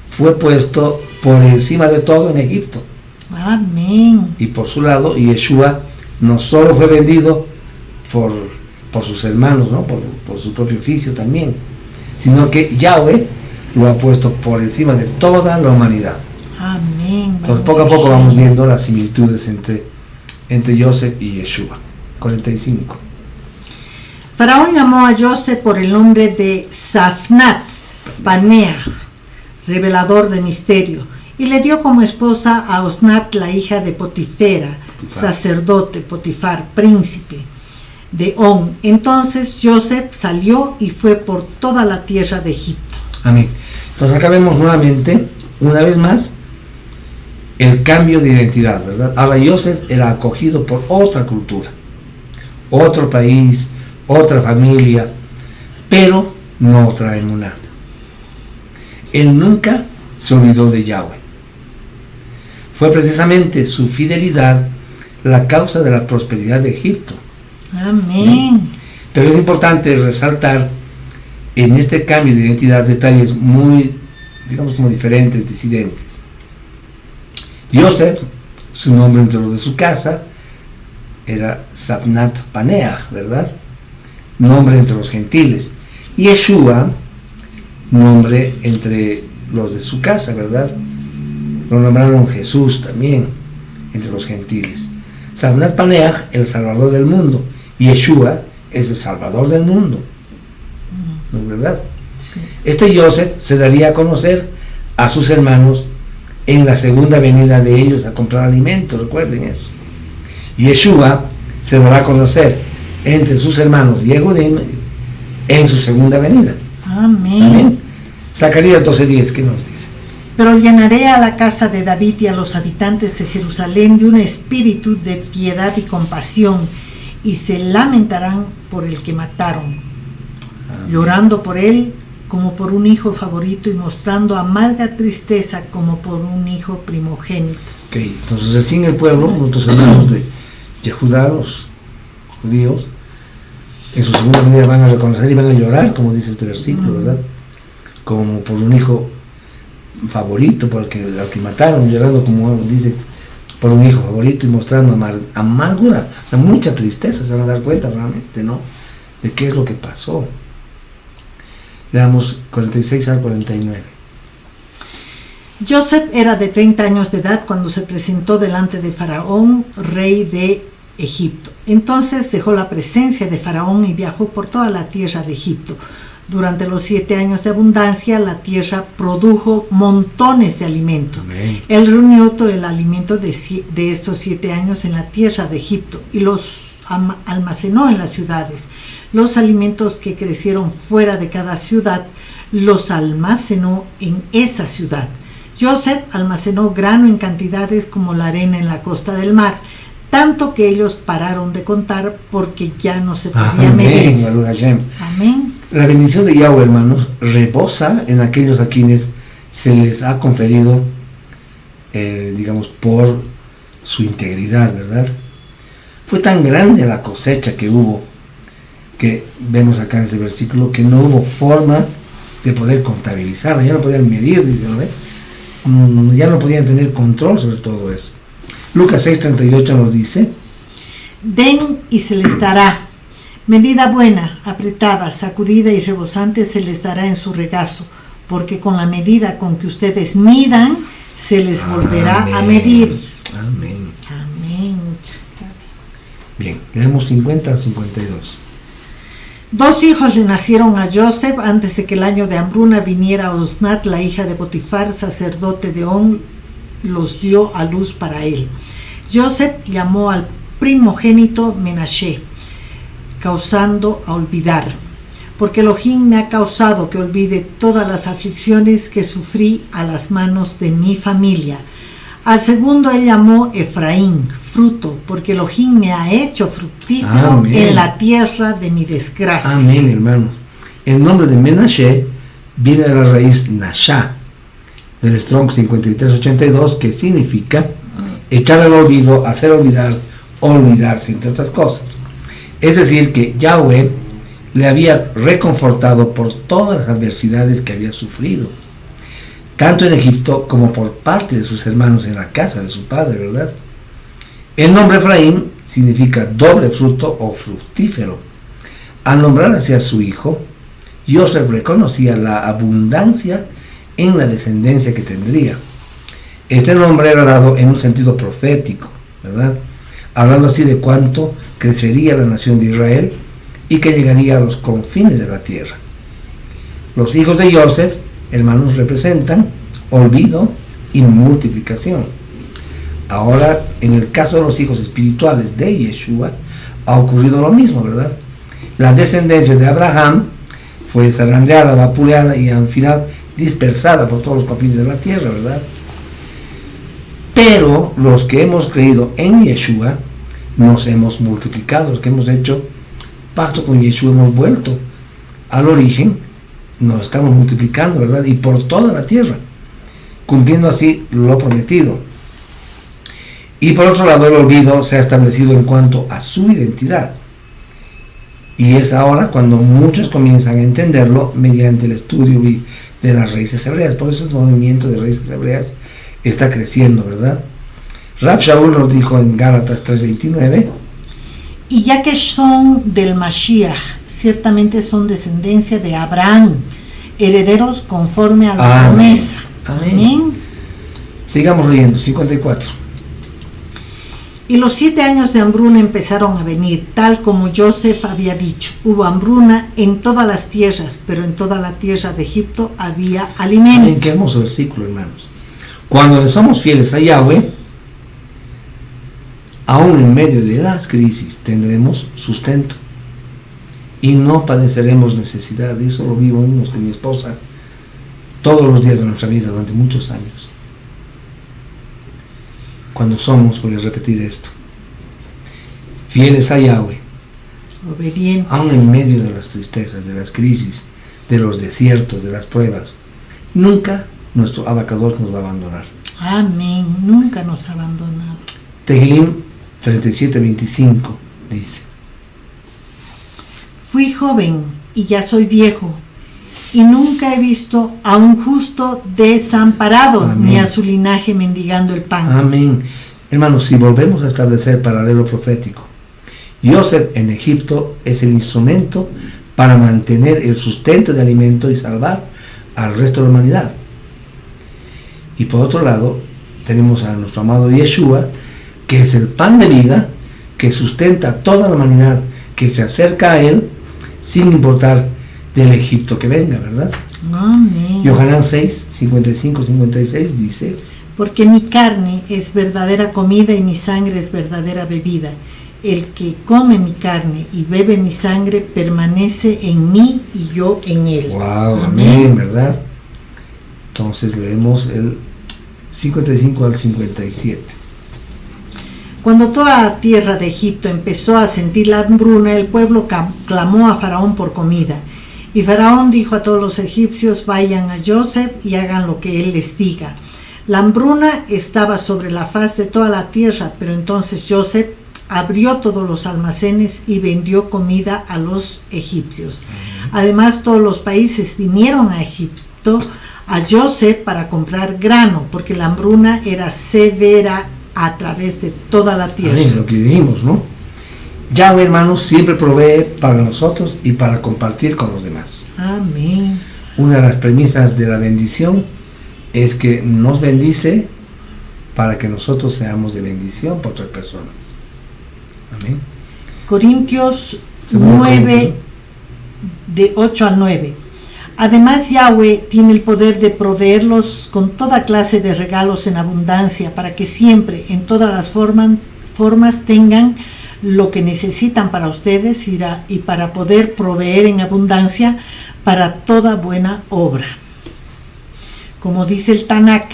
fue puesto por encima de todo en Egipto. Amén. Y por su lado, Yeshua no solo fue vendido por sus hermanos, ¿no? por su propio oficio también, sino que Yahweh lo ha puesto por encima de toda la humanidad. Amén. Entonces, poco a poco vamos viendo las similitudes entre Joseph y Yeshua. 45. Faraón llamó a Joseph por el nombre de Safnat Paneah, revelador de misterio, y le dio como esposa a Osnat, la hija de Potifera, sacerdote, Potifar, príncipe de On. Entonces Joseph salió y fue por toda la tierra de Egipto. Amén. Entonces acá vemos nuevamente, una vez más, el cambio de identidad, ¿verdad? Ahora Joseph era acogido por otra cultura, otro país, otra familia, pero no otra emuná. Él nunca se olvidó de Yahweh. Fue precisamente su fidelidad la causa de la prosperidad de Egipto. Amén. Pero es importante resaltar en este cambio de identidad detalles muy, digamos, como diferentes, disidentes. Yosef, su nombre entre los de su casa, era Sabnat Paneach, ¿verdad? Nombre entre los gentiles. Yeshua, nombre entre los de su casa, ¿verdad? Lo nombraron Jesús también, entre los gentiles. Sabnat Paneach, el Salvador del mundo. Yeshua es el Salvador del mundo. ¿No es verdad? Sí. Este Yosef se daría a conocer a sus hermanos en la segunda venida de ellos a comprar alimentos, recuerden eso. Yeshua se dará a conocer entre sus hermanos Yehudim en su segunda venida. Amén. Amén. Zacarías 12:10, ¿qué nos dice? Pero llenaré a la casa de David y a los habitantes de Jerusalén de un espíritu de piedad y compasión, y se lamentarán por el que mataron, Amén. llorando por él como por un hijo favorito y mostrando amarga tristeza como por un hijo primogénito. Ok, entonces así en el pueblo, nuestros hermanos de Yehudá, los judíos, en su segunda venida van a reconocer y van a llorar, como dice este versículo, ¿verdad? Como por un hijo favorito, porque al que mataron, llorando, como dice, por un hijo favorito y mostrando amargura, o sea, mucha tristeza. Se van a dar cuenta realmente, ¿no?, de qué es lo que pasó. Leamos 46 al 49. Joseph era de 30 años de edad cuando se presentó delante de Faraón, rey de Egipto. Entonces dejó la presencia de Faraón y viajó por toda la tierra de Egipto. Durante los 7 años de abundancia, la tierra produjo montones de alimento. Amén. Él reunió todo el alimento de estos 7 años en la tierra de Egipto y los almacenó en las ciudades. Los alimentos que crecieron fuera de cada ciudad los almacenó en esa ciudad. Joseph almacenó grano en cantidades como la arena en la costa del mar, tanto que ellos pararon de contar porque ya no se podía medir. Baruch Hashem. Amén. La bendición de Yahweh, hermanos, reposa en aquellos a quienes se les ha conferido, digamos, por su integridad, ¿verdad? Fue tan grande la cosecha que hubo, que vemos acá en este versículo, que no hubo forma de poder contabilizarla, ya no podían medir, dice, ¿no? Ya no podían tener control sobre todo eso. Lucas 6:38 nos dice: Den y se les dará. Medida buena, apretada, sacudida y rebosante se les dará en su regazo, porque con la medida con que ustedes midan, se les volverá a medir. Amén. Amén. Bien, leemos 50 a 52. 2 hijos le nacieron a Joseph antes de que el año de hambruna viniera a Osnat, la hija de Potifar, sacerdote de On, los dio a luz para él. Joseph llamó al primogénito Menashe, causando a olvidar, porque Elohim me ha causado que olvide todas las aflicciones que sufrí a las manos de mi familia. Al segundo él llamó Efraín, fruto, porque Elohim me ha hecho fructífero Amén. en la tierra de mi desgracia. Amén, hermanos. El nombre de Menashe viene de la raíz Nashá, del Strong 5382, que significa echar al olvido, hacer olvidar, olvidarse, entre otras cosas. Es decir, que Yahweh le había reconfortado por todas las adversidades que había sufrido, tanto en Egipto como por parte de sus hermanos en la casa de su padre, ¿verdad? El nombre Efraín significa doble fruto o fructífero. Al nombrar así a su hijo, Joseph reconocía la abundancia en la descendencia que tendría. Este nombre era dado en un sentido profético, ¿verdad?, hablando así de cuánto crecería la nación de Israel y que llegaría a los confines de la tierra. Los hijos de Joseph, hermanos, representan olvido y multiplicación. Ahora, en el caso de los hijos espirituales de Yeshua, ha ocurrido lo mismo, ¿verdad? La descendencia de Abraham fue zarandeada, vapuleada y al final dispersada por todos los confines de la tierra, ¿verdad? Pero los que hemos creído en Yeshua nos hemos multiplicado, los que hemos hecho pacto con Yeshua hemos vuelto al origen, nos estamos multiplicando, ¿verdad? Y por toda la tierra, cumpliendo así lo prometido. Y por otro lado, el olvido se ha establecido en cuanto a su identidad. Y es ahora cuando muchos comienzan a entenderlo mediante el estudio de las raíces hebreas. Por eso el movimiento de raíces hebreas está creciendo, ¿verdad? Rav Shaul nos dijo en Gálatas 3:29: y ya que son del Mashiach, ciertamente son descendencia de Abraham, herederos conforme a la promesa. Amén. Sigamos leyendo, 54. Y los 7 años de hambruna empezaron a venir, tal como Joseph había dicho. Hubo hambruna en todas las tierras, pero en toda la tierra de Egipto había alimento. Amén. Qué hermoso versículo, hermanos. Cuando le somos fieles a Yahweh, aún en medio de las crisis tendremos sustento y no padeceremos necesidad. Eso lo vivimos con mi esposa todos los días de nuestra vida durante muchos años. Cuando somos, voy a repetir esto, fieles a Yahweh, obedientes, aún en medio de las tristezas, de las crisis, de los desiertos, de las pruebas, nunca nuestro Abacadosh nos va a abandonar. Amén, nunca nos ha abandonado. Tehilim 37:25 dice: fui joven y ya soy viejo, y nunca he visto a un justo desamparado, amén, ni a su linaje mendigando el pan. Amén. Hermanos, si volvemos a establecer paralelo profético, Joseph en Egipto es el instrumento para mantener el sustento de alimento y salvar al resto de la humanidad. Y por otro lado, tenemos a nuestro amado Yeshua, que es el pan de vida, que sustenta a toda la humanidad que se acerca a él, sin importar del Egipto que venga, ¿verdad? Amén. Yohanan 6:55-56 dice: porque mi carne es verdadera comida y mi sangre es verdadera bebida. El que come mi carne y bebe mi sangre permanece en mí y yo en él. Wow, amén, ¿verdad? Entonces leemos el 55 al 57. Cuando toda la tierra de Egipto empezó a sentir la hambruna, el pueblo clamó a Faraón por comida. Y Faraón dijo a todos los egipcios: vayan a Joseph y hagan lo que él les diga. La hambruna estaba sobre la faz de toda la tierra, pero entonces Joseph abrió todos los almacenes y vendió comida a los egipcios. Además, todos los países vinieron a Egipto, a Joseph, para comprar grano, porque la hambruna era severa a través de toda la tierra. Amén, lo que dijimos, ¿no? Yahweh, hermanos, siempre provee para nosotros y para compartir con los demás. Amén. Una de las premisas de la bendición es que nos bendice para que nosotros seamos de bendición para otras personas. Amén. Corintios 9, de 8 al 9. Además, Yahweh tiene el poder de proveerlos con toda clase de regalos en abundancia, para que siempre, en todas las formas, tengan lo que necesitan para ustedes y para poder proveer en abundancia para toda buena obra. Como dice el Tanakh,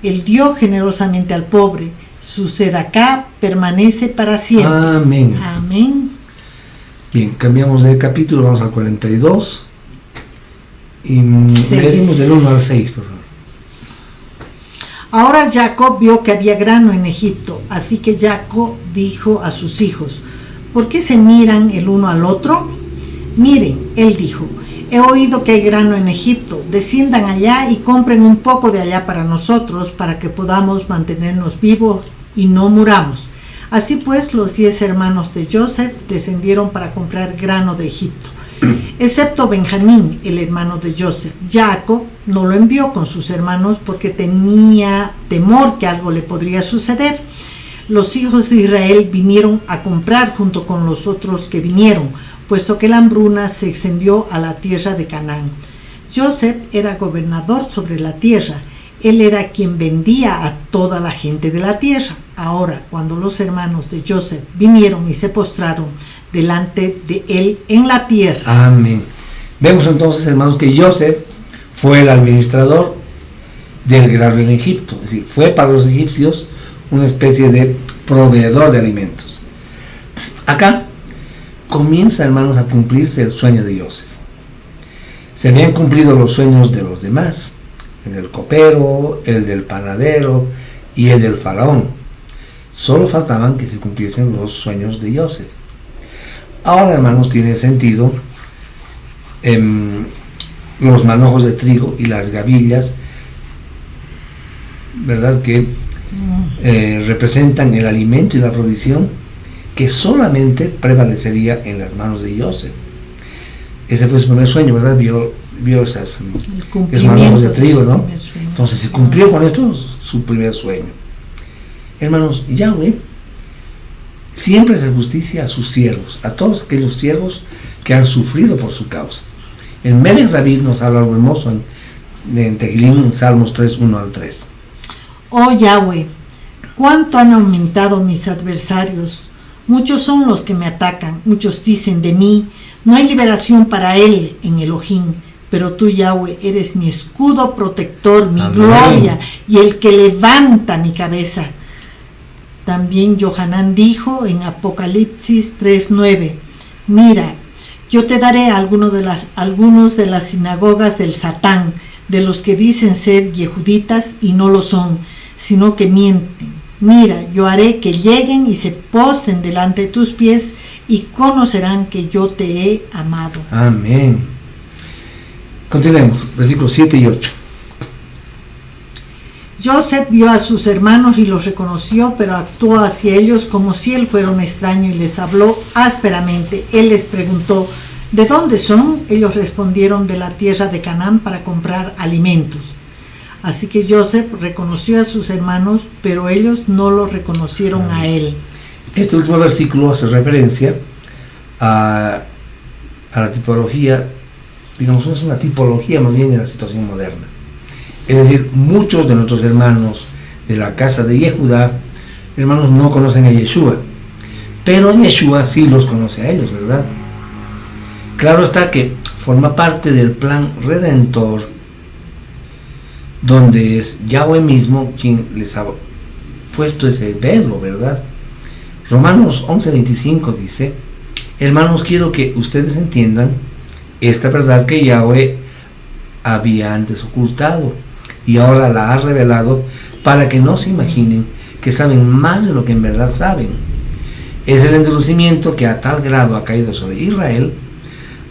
él dio generosamente al pobre, su sedaká permanece para siempre. Amén. Amén. Bien, cambiamos de capítulo, vamos al 42 y leemos del 1 al 6, por favor. Ahora Jacob vio que había grano en Egipto, así que Jacob dijo a sus hijos: ¿por qué se miran el uno al otro? Miren, él dijo: he oído que hay grano en Egipto, desciendan allá y compren un poco de allá para nosotros, para que podamos mantenernos vivos y no muramos. Así pues, los 10 hermanos de Joseph descendieron para comprar grano de Egipto, excepto Benjamín, el hermano de Joseph. Jacob no lo envió con sus hermanos porque tenía temor que algo le podría suceder. Los hijos de Israel vinieron a comprar junto con los otros que vinieron, puesto que la hambruna se extendió a la tierra de Canaán. Joseph era gobernador sobre la tierra. Él era quien vendía a toda la gente de la tierra. Ahora, cuando los hermanos de Joseph vinieron y se postraron delante de él en la tierra. Amén. Vemos entonces, hermanos, que Joseph fue el administrador del grano en Egipto. Es decir, fue para los egipcios una especie de proveedor de alimentos. Acá comienza, hermanos, a cumplirse el sueño de Joseph. Se habían cumplido los sueños de los demás, el del copero, el del panadero y el del faraón. Solo faltaban que se cumpliesen los sueños de Joseph. Ahora, hermanos, tiene sentido los manojos de trigo y las gavillas, ¿verdad? Que representan el alimento y la provisión que solamente prevalecería en las manos de Joseph. Ese fue su primer sueño, ¿verdad? Vio esos manojos de trigo, ¿no? Entonces se cumplió con esto su primer sueño. Hermanos, Yahweh siempre hace justicia a sus siervos, a todos aquellos siervos que han sufrido por su causa. El Melech David nos habla algo hermoso en Tehilim, en Salmos 3, 1 al 3. Oh Yahweh, cuánto han aumentado mis adversarios. Muchos son los que me atacan, muchos dicen de mí, no hay liberación para él en Elohim. Pero tú, Yahweh, eres mi escudo protector, mi gloria y el que levanta mi cabeza. También Yohanan dijo en Apocalipsis 3:9, mira, yo te daré algunos de las sinagogas del Satán, de los que dicen ser yehuditas y no lo son, sino que mienten. Mira, yo haré que lleguen y se postren delante de tus pies y conocerán que yo te he amado. Amén. Continuemos, versículos 7 y 8. Joseph vio a sus hermanos y los reconoció, pero actuó hacia ellos como si él fuera un extraño y les habló ásperamente. Él les preguntó, ¿de dónde son? Ellos respondieron, de la tierra de Canaán para comprar alimentos. Así que Joseph reconoció a sus hermanos, pero ellos no lo reconocieron a él. Este último versículo hace referencia a la tipología, digamos, es una tipología más bien de la situación moderna. Es decir, muchos de nuestros hermanos de la casa de Yehudá, hermanos, no conocen a Yeshua, pero Yeshua sí los conoce a ellos, ¿verdad? Claro está que forma parte del plan redentor, donde es Yahweh mismo quien les ha puesto ese velo, ¿verdad? Romanos 11:25 dice, hermanos, quiero que ustedes entiendan esta verdad que Yahweh había antes ocultado y ahora la ha revelado, para que no se imaginen que saben más de lo que en verdad saben. Es el endurecimiento que a tal grado ha caído sobre Israel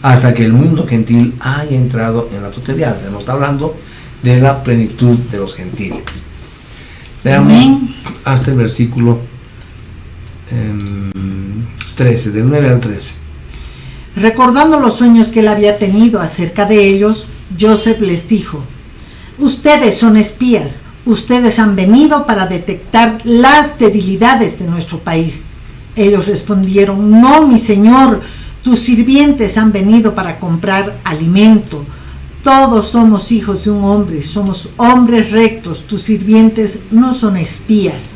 hasta que el mundo gentil haya entrado en la totalidad. Nos está hablando de la plenitud de los gentiles. Veamos hasta el versículo 13, del 9 al 13. Recordando los sueños que él había tenido acerca de ellos, Joseph les dijo, ustedes son espías, ustedes han venido para detectar las debilidades de nuestro país. Ellos respondieron, no, mi señor, tus sirvientes han venido para comprar alimento. Todos somos hijos de un hombre, somos hombres rectos, tus sirvientes no son espías.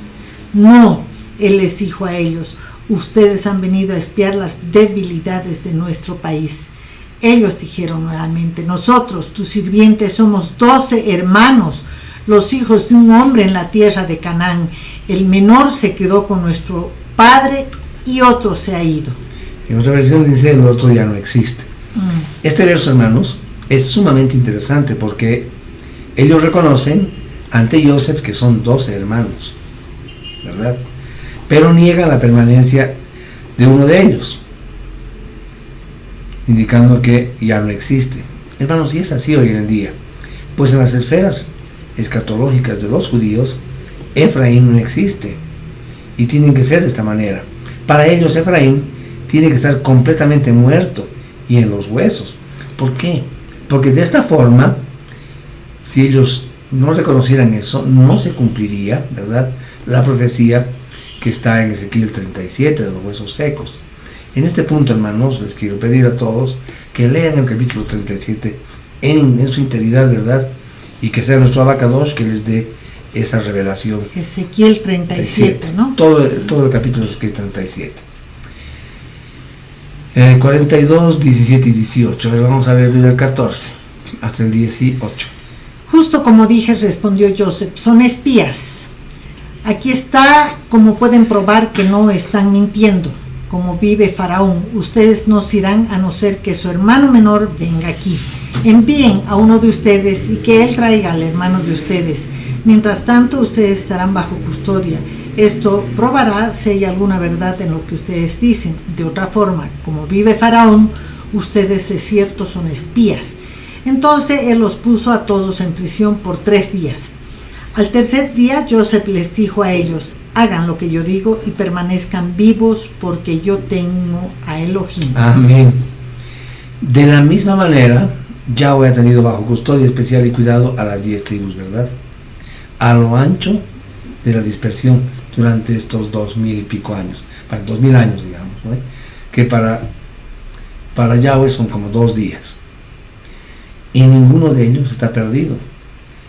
No, él les dijo a ellos, ustedes han venido a espiar las debilidades de nuestro país. Ellos dijeron nuevamente, nosotros, tus sirvientes, somos 12 hermanos, los hijos de un hombre en la tierra de Canaán. El menor se quedó con nuestro padre y otro se ha ido. En otra versión dice, el otro ya no existe. Este verso, hermanos, es sumamente interesante porque ellos reconocen ante Joseph que son 12 hermanos, ¿verdad? Pero niegan la permanencia de uno de ellos, indicando que ya no existe. Hermanos, y es así hoy en día, pues en las esferas escatológicas de los judíos, Efraín no existe, y tienen que ser de esta manera. Para ellos Efraín tiene que estar completamente muerto y en los huesos. ¿Por qué? Porque de esta forma, si ellos no reconocieran eso, no se cumpliría, ¿verdad?, la profecía que está en Ezequiel 37 de los huesos secos. En este punto, hermanos, les quiero pedir a todos que lean el capítulo 37 en su integridad, ¿verdad?, y que sea nuestro Abacadosh que les dé esa revelación. Ezequiel 37, ¿no? Todo el capítulo de Ezequiel 37. 42, 17 y 18. A ver, vamos a ver desde el 14 hasta el 18. Justo como dije, respondió Joseph, son espías. Aquí está, como pueden probar que no están mintiendo. Como vive Faraón, ustedes no se irán a no ser que su hermano menor venga aquí. Envíen a uno de ustedes y que él traiga al hermano de ustedes. Mientras tanto, ustedes estarán bajo custodia. Esto probará si hay alguna verdad en lo que ustedes dicen. De otra forma, como vive Faraón, ustedes de cierto son espías. Entonces él los puso a todos en prisión por 3 días. Al tercer día Joseph les dijo a ellos: hagan lo que yo digo y permanezcan vivos, porque yo tengo a Elohim. Amén. De la misma manera, Yahweh ha tenido bajo custodia especial y cuidado a las 10 tribus, ¿verdad? A lo ancho de la dispersión durante estos 2000 y pico años, 2000 años, digamos, ¿no? Que para Yahweh son como 2 días. Y ninguno de ellos está perdido.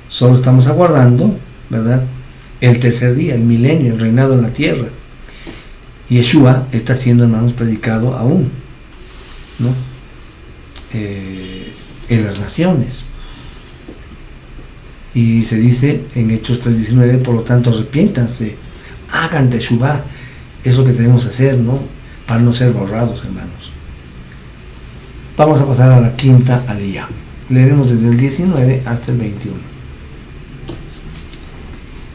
Solo estamos aguardando, ¿verdad?, el tercer día, el milenio, el reinado en la tierra. Yeshua está siendo, hermanos, predicado aún, ¿no?, en las naciones. Y se dice en Hechos 3:19, por lo tanto, arrepiéntanse, hagan teshuvá. Es lo que tenemos que hacer, ¿no?, para no ser borrados, hermanos. Vamos a pasar a la quinta aliyá. Leeremos desde el 19 hasta el 21.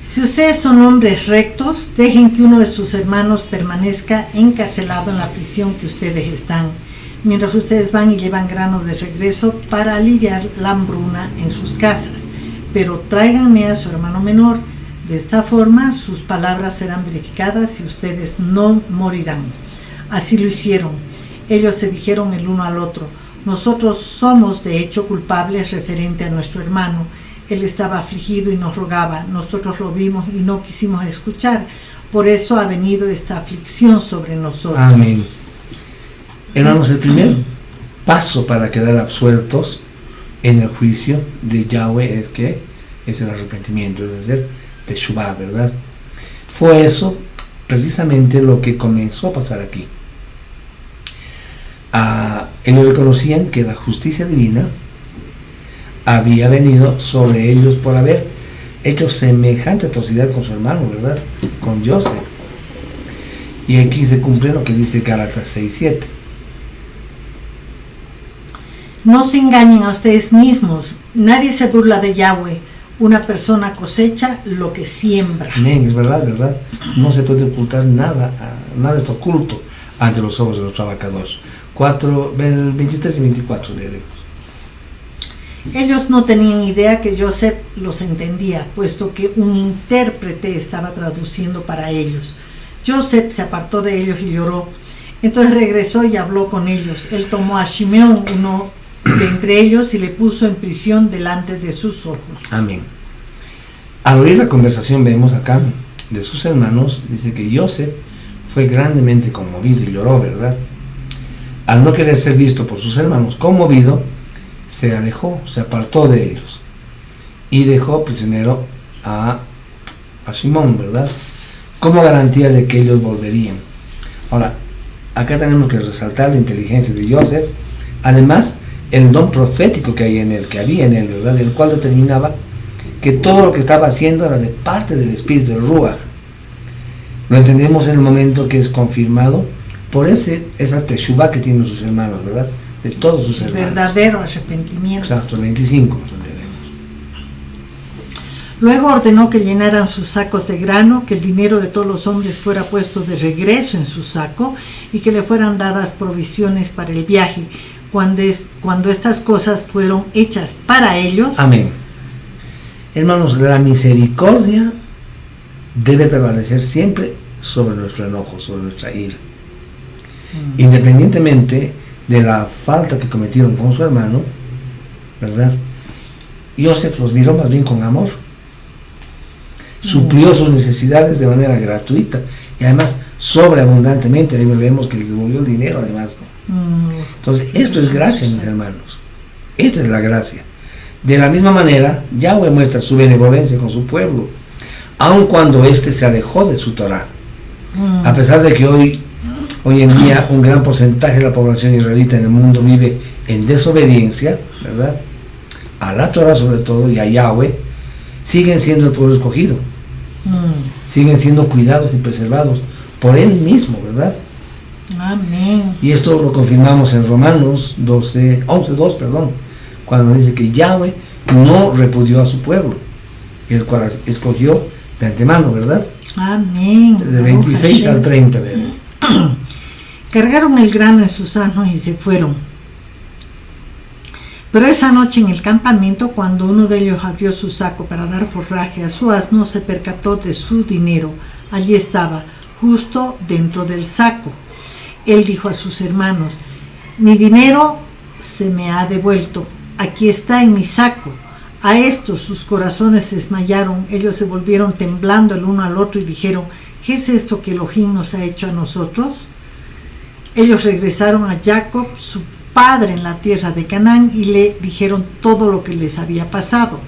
Si ustedes son hombres rectos, dejen que uno de sus hermanos permanezca encarcelado en la prisión que ustedes están, mientras ustedes van y llevan granos de regreso para aliviar la hambruna en sus casas. Pero tráiganme a su hermano menor. De esta forma sus palabras serán verificadas y ustedes no morirán. Así lo hicieron. Ellos se dijeron el uno al otro: nosotros somos de hecho culpables referente a nuestro hermano. Él estaba afligido y nos rogaba. Nosotros lo vimos y no quisimos escuchar. Por eso ha venido esta aflicción sobre nosotros. Amén. Hermanos, el primer paso para quedar absueltos en el juicio de Yahweh es el arrepentimiento, es decir, teshuvá, ¿verdad? Fue eso precisamente lo que comenzó a pasar aquí. Ellos reconocían que la justicia divina había venido sobre ellos por haber hecho semejante atrocidad con su hermano, ¿verdad?, con Joseph. Y aquí se cumple lo que dice Gálatas 6:7. No se engañen a ustedes mismos. Nadie se burla de Yahweh. Una persona cosecha lo que siembra. Amén, es verdad, ¿verdad? No se puede ocultar nada, nada está oculto ante los ojos de nuestro Abacados. 23 y 24 leeremos. Ellos no tenían idea que Joseph los entendía, puesto que un intérprete estaba traduciendo para ellos. Joseph se apartó de ellos y lloró. Entonces regresó y habló con ellos. Él tomó a Shimeón, uno de entre ellos, y le puso en prisión delante de sus ojos. Amén. Al oír la conversación, vemos acá de sus hermanos, dice que Joseph fue grandemente conmovido y lloró, ¿verdad? Al no querer ser visto por sus hermanos conmovido, se alejó, se apartó de ellos y dejó prisionero a Simón, ¿verdad?, como garantía de que ellos volverían. Ahora, acá tenemos que resaltar la inteligencia de Joseph, además el don profético que había en él, ¿verdad?, el cual determinaba que todo lo que estaba haciendo era de parte del espíritu del Ruach. Lo entendemos en el momento que es confirmado por esa teshuvá que tienen sus hermanos, ¿verdad?, de todos sus hermanos. Verdadero arrepentimiento. Exacto, 25. Luego ordenó que llenaran sus sacos de grano, que el dinero de todos los hombres fuera puesto de regreso en su saco y que le fueran dadas provisiones para el viaje. Cuando estas cosas fueron hechas para ellos. Amén. Hermanos, la misericordia debe prevalecer siempre sobre nuestro enojo, sobre nuestra ira. Independientemente de la falta que cometieron con su hermano, ¿verdad?, Joseph los miró más bien con amor. Suplió sus necesidades de manera gratuita y además sobreabundantemente. Ahí vemos que les devolvió el dinero además, ¿no? Entonces esto es gracia, mis hermanos. Esta es la gracia. De la misma manera, Yahweh muestra su benevolencia con su pueblo, aun cuando éste se alejó de su Torah. A pesar de que hoy en día un gran porcentaje de la población israelita en el mundo vive en desobediencia, ¿verdad?, a la Torah sobre todo y a Yahweh, siguen siendo el pueblo escogido. Siguen siendo cuidados y preservados por Él mismo, ¿verdad? Amén. Y esto lo confirmamos en Romanos 11:2, cuando dice que Yahweh no repudió a su pueblo, el cual escogió de antemano, ¿verdad? Amén. De 26 al 30. ¿Verdad? Cargaron el grano en sus asnos y se fueron. Pero esa noche en el campamento, cuando uno de ellos abrió su saco para dar forraje a su asno, se percató de su dinero. Allí estaba, justo dentro del saco. Él dijo a sus hermanos: mi dinero se me ha devuelto, aquí está en mi saco. A esto sus corazones se desmayaron, ellos se volvieron temblando el uno al otro y dijeron: ¿qué es esto que Elohim nos ha hecho a nosotros? Ellos regresaron a Jacob, su padre, en la tierra de Canaán, y le dijeron todo lo que les había pasado.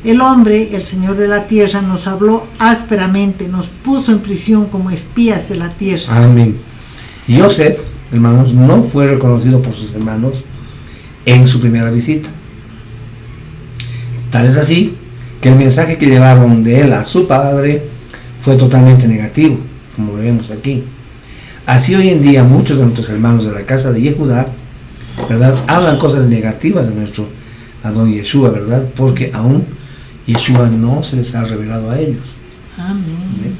El hombre, el Señor de la tierra, nos habló ásperamente, nos puso en prisión como espías de la tierra. Amén. Y Joseph, hermanos, no fue reconocido por sus hermanos en su primera visita. Tal es así que el mensaje que llevaron de él a su padre fue totalmente negativo, como lo vemos aquí. Así hoy en día muchos de nuestros hermanos de la casa de Yehudá, ¿verdad?, hablan cosas negativas de nuestro Adón Yeshua, ¿verdad? Porque aún Yeshua no se les ha revelado a ellos. Amén. ¿Bien?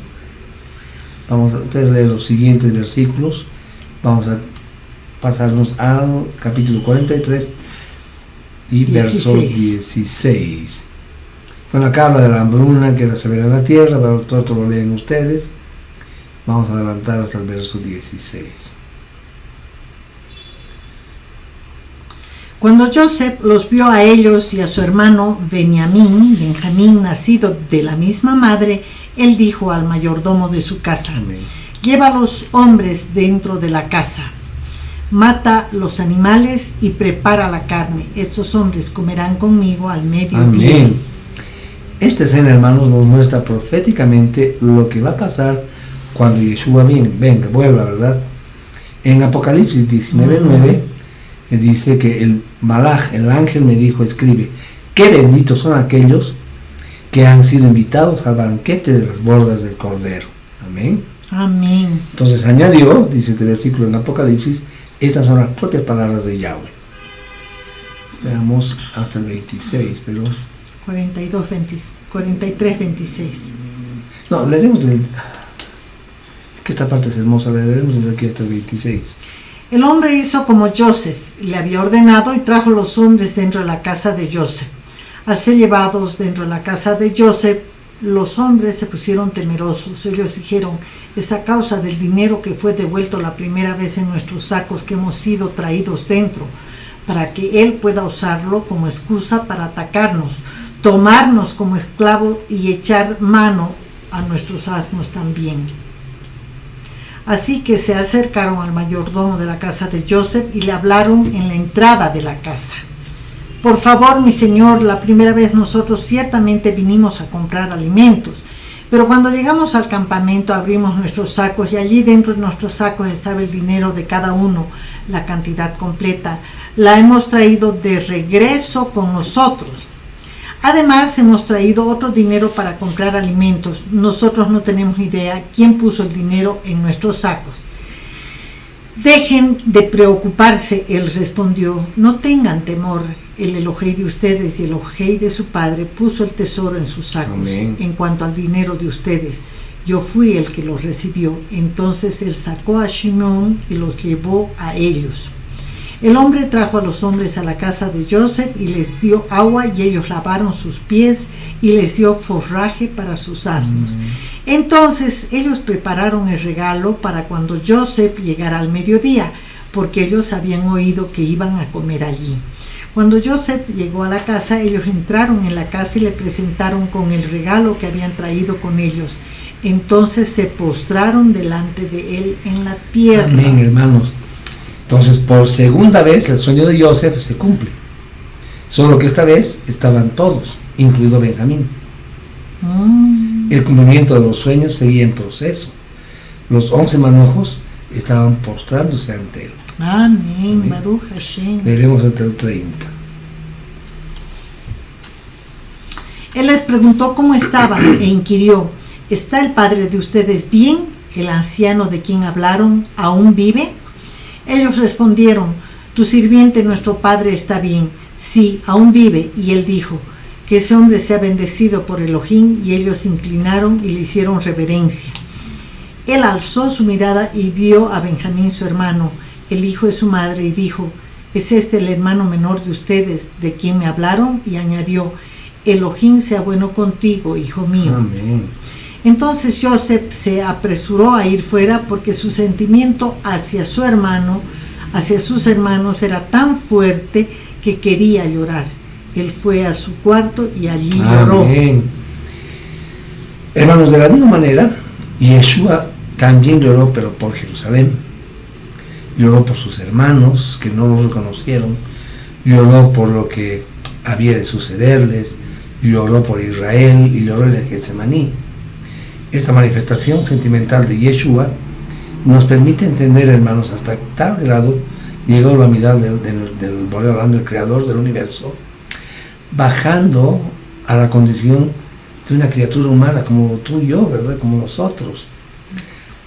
Vamos a leer los siguientes versículos. Vamos a pasarnos al capítulo 43 y verso 16. Bueno, acá habla de la hambruna que era severa en la tierra, pero todo lo leen ustedes. Vamos a adelantar hasta el verso 16. Cuando Joseph los vio a ellos y a su hermano Benjamín, nacido de la misma madre, él dijo al mayordomo de su casa: amén, lleva a los hombres dentro de la casa, mata los animales y prepara la carne. Estos hombres comerán conmigo al mediodía. Amén. Esta escena, hermanos, nos muestra proféticamente lo que va a pasar cuando Yeshua vuelva, ¿verdad? En Apocalipsis 19:9 dice que el malaj, el ángel, me dijo: escribe, qué benditos son aquellos que han sido invitados al banquete de las bodas del Cordero. Amén. Amén. Entonces añadió, dice este versículo en Apocalipsis, estas son las propias palabras de Yahweh. Veamos hasta el 26, pero... 43, 26. No, leeremos del... que esta parte es hermosa, leeremos desde aquí hasta el 26. El hombre hizo como Joseph le había ordenado y trajo los hombres dentro de la casa de Joseph. Al ser llevados dentro de la casa de Joseph, los hombres se pusieron temerosos. Ellos dijeron: es a causa del dinero que fue devuelto la primera vez en nuestros sacos que hemos sido traídos dentro, para que él pueda usarlo como excusa para atacarnos, tomarnos como esclavos y echar mano a nuestros asnos también. Así que se acercaron al mayordomo de la casa de Joseph y le hablaron en la entrada de la casa: por favor, mi señor, la primera vez nosotros ciertamente vinimos a comprar alimentos, pero cuando llegamos al campamento abrimos nuestros sacos y allí dentro de nuestros sacos estaba el dinero de cada uno, la cantidad completa. La hemos traído de regreso con nosotros. Además, hemos traído otro dinero para comprar alimentos. Nosotros no tenemos idea quién puso el dinero en nuestros sacos. Dejen de preocuparse, él respondió. No tengan temor. El Elohei de ustedes y el Elohei de su padre puso el tesoro en sus sacos. Amén. En cuanto al dinero de ustedes, yo fui el que los recibió. Entonces él sacó a Shimón y los llevó a ellos. El hombre trajo a los hombres a la casa de Joseph y les dio agua y ellos lavaron sus pies y les dio forraje para sus asnos. Entonces ellos prepararon el regalo para cuando Joseph llegara al mediodía, porque ellos habían oído que iban a comer allí. Cuando Joseph llegó a la casa, ellos entraron en la casa y le presentaron con el regalo que habían traído con ellos. Entonces se postraron delante de él en la tierra. Amén, hermanos. Entonces, por segunda vez, el sueño de Joseph se cumple. Solo que esta vez estaban todos, incluido Benjamín. El cumplimiento de los sueños seguía en proceso. Los 11 manojos estaban postrándose ante él. Amén. Baruch Hashem. Veremos hasta el 30. Él les preguntó cómo estaban e inquirió: ¿está el padre de ustedes bien? ¿El anciano de quien hablaron aún vive? Ellos respondieron: tu sirviente, nuestro padre, está bien, sí, aún vive. Y él dijo: que ese hombre sea bendecido por Elohim, y ellos se inclinaron y le hicieron reverencia. Él alzó su mirada y vio a Benjamín su hermano, el hijo de su madre, y dijo: ¿es este el hermano menor de ustedes de quien me hablaron? Y añadió: Elohim sea bueno contigo, hijo mío. Amén. Entonces Joseph se apresuró a ir fuera, porque su sentimiento hacia su hermano, hacia sus hermanos, era tan fuerte que quería llorar. Él fue a su cuarto y allí lloró. Amén. Hermanos, de la misma manera, Yeshua también lloró, pero por Jerusalén. Lloró por sus hermanos que no lo reconocieron, lloró por lo que había de sucederles, lloró por Israel y lloró en el Getsemaní. Esta manifestación sentimental de Yeshua nos permite entender, hermanos, hasta tal grado llegó la mirada del Boreolán, del Creador del universo, bajando a la condición de una criatura humana como tú y yo, ¿verdad? Como nosotros,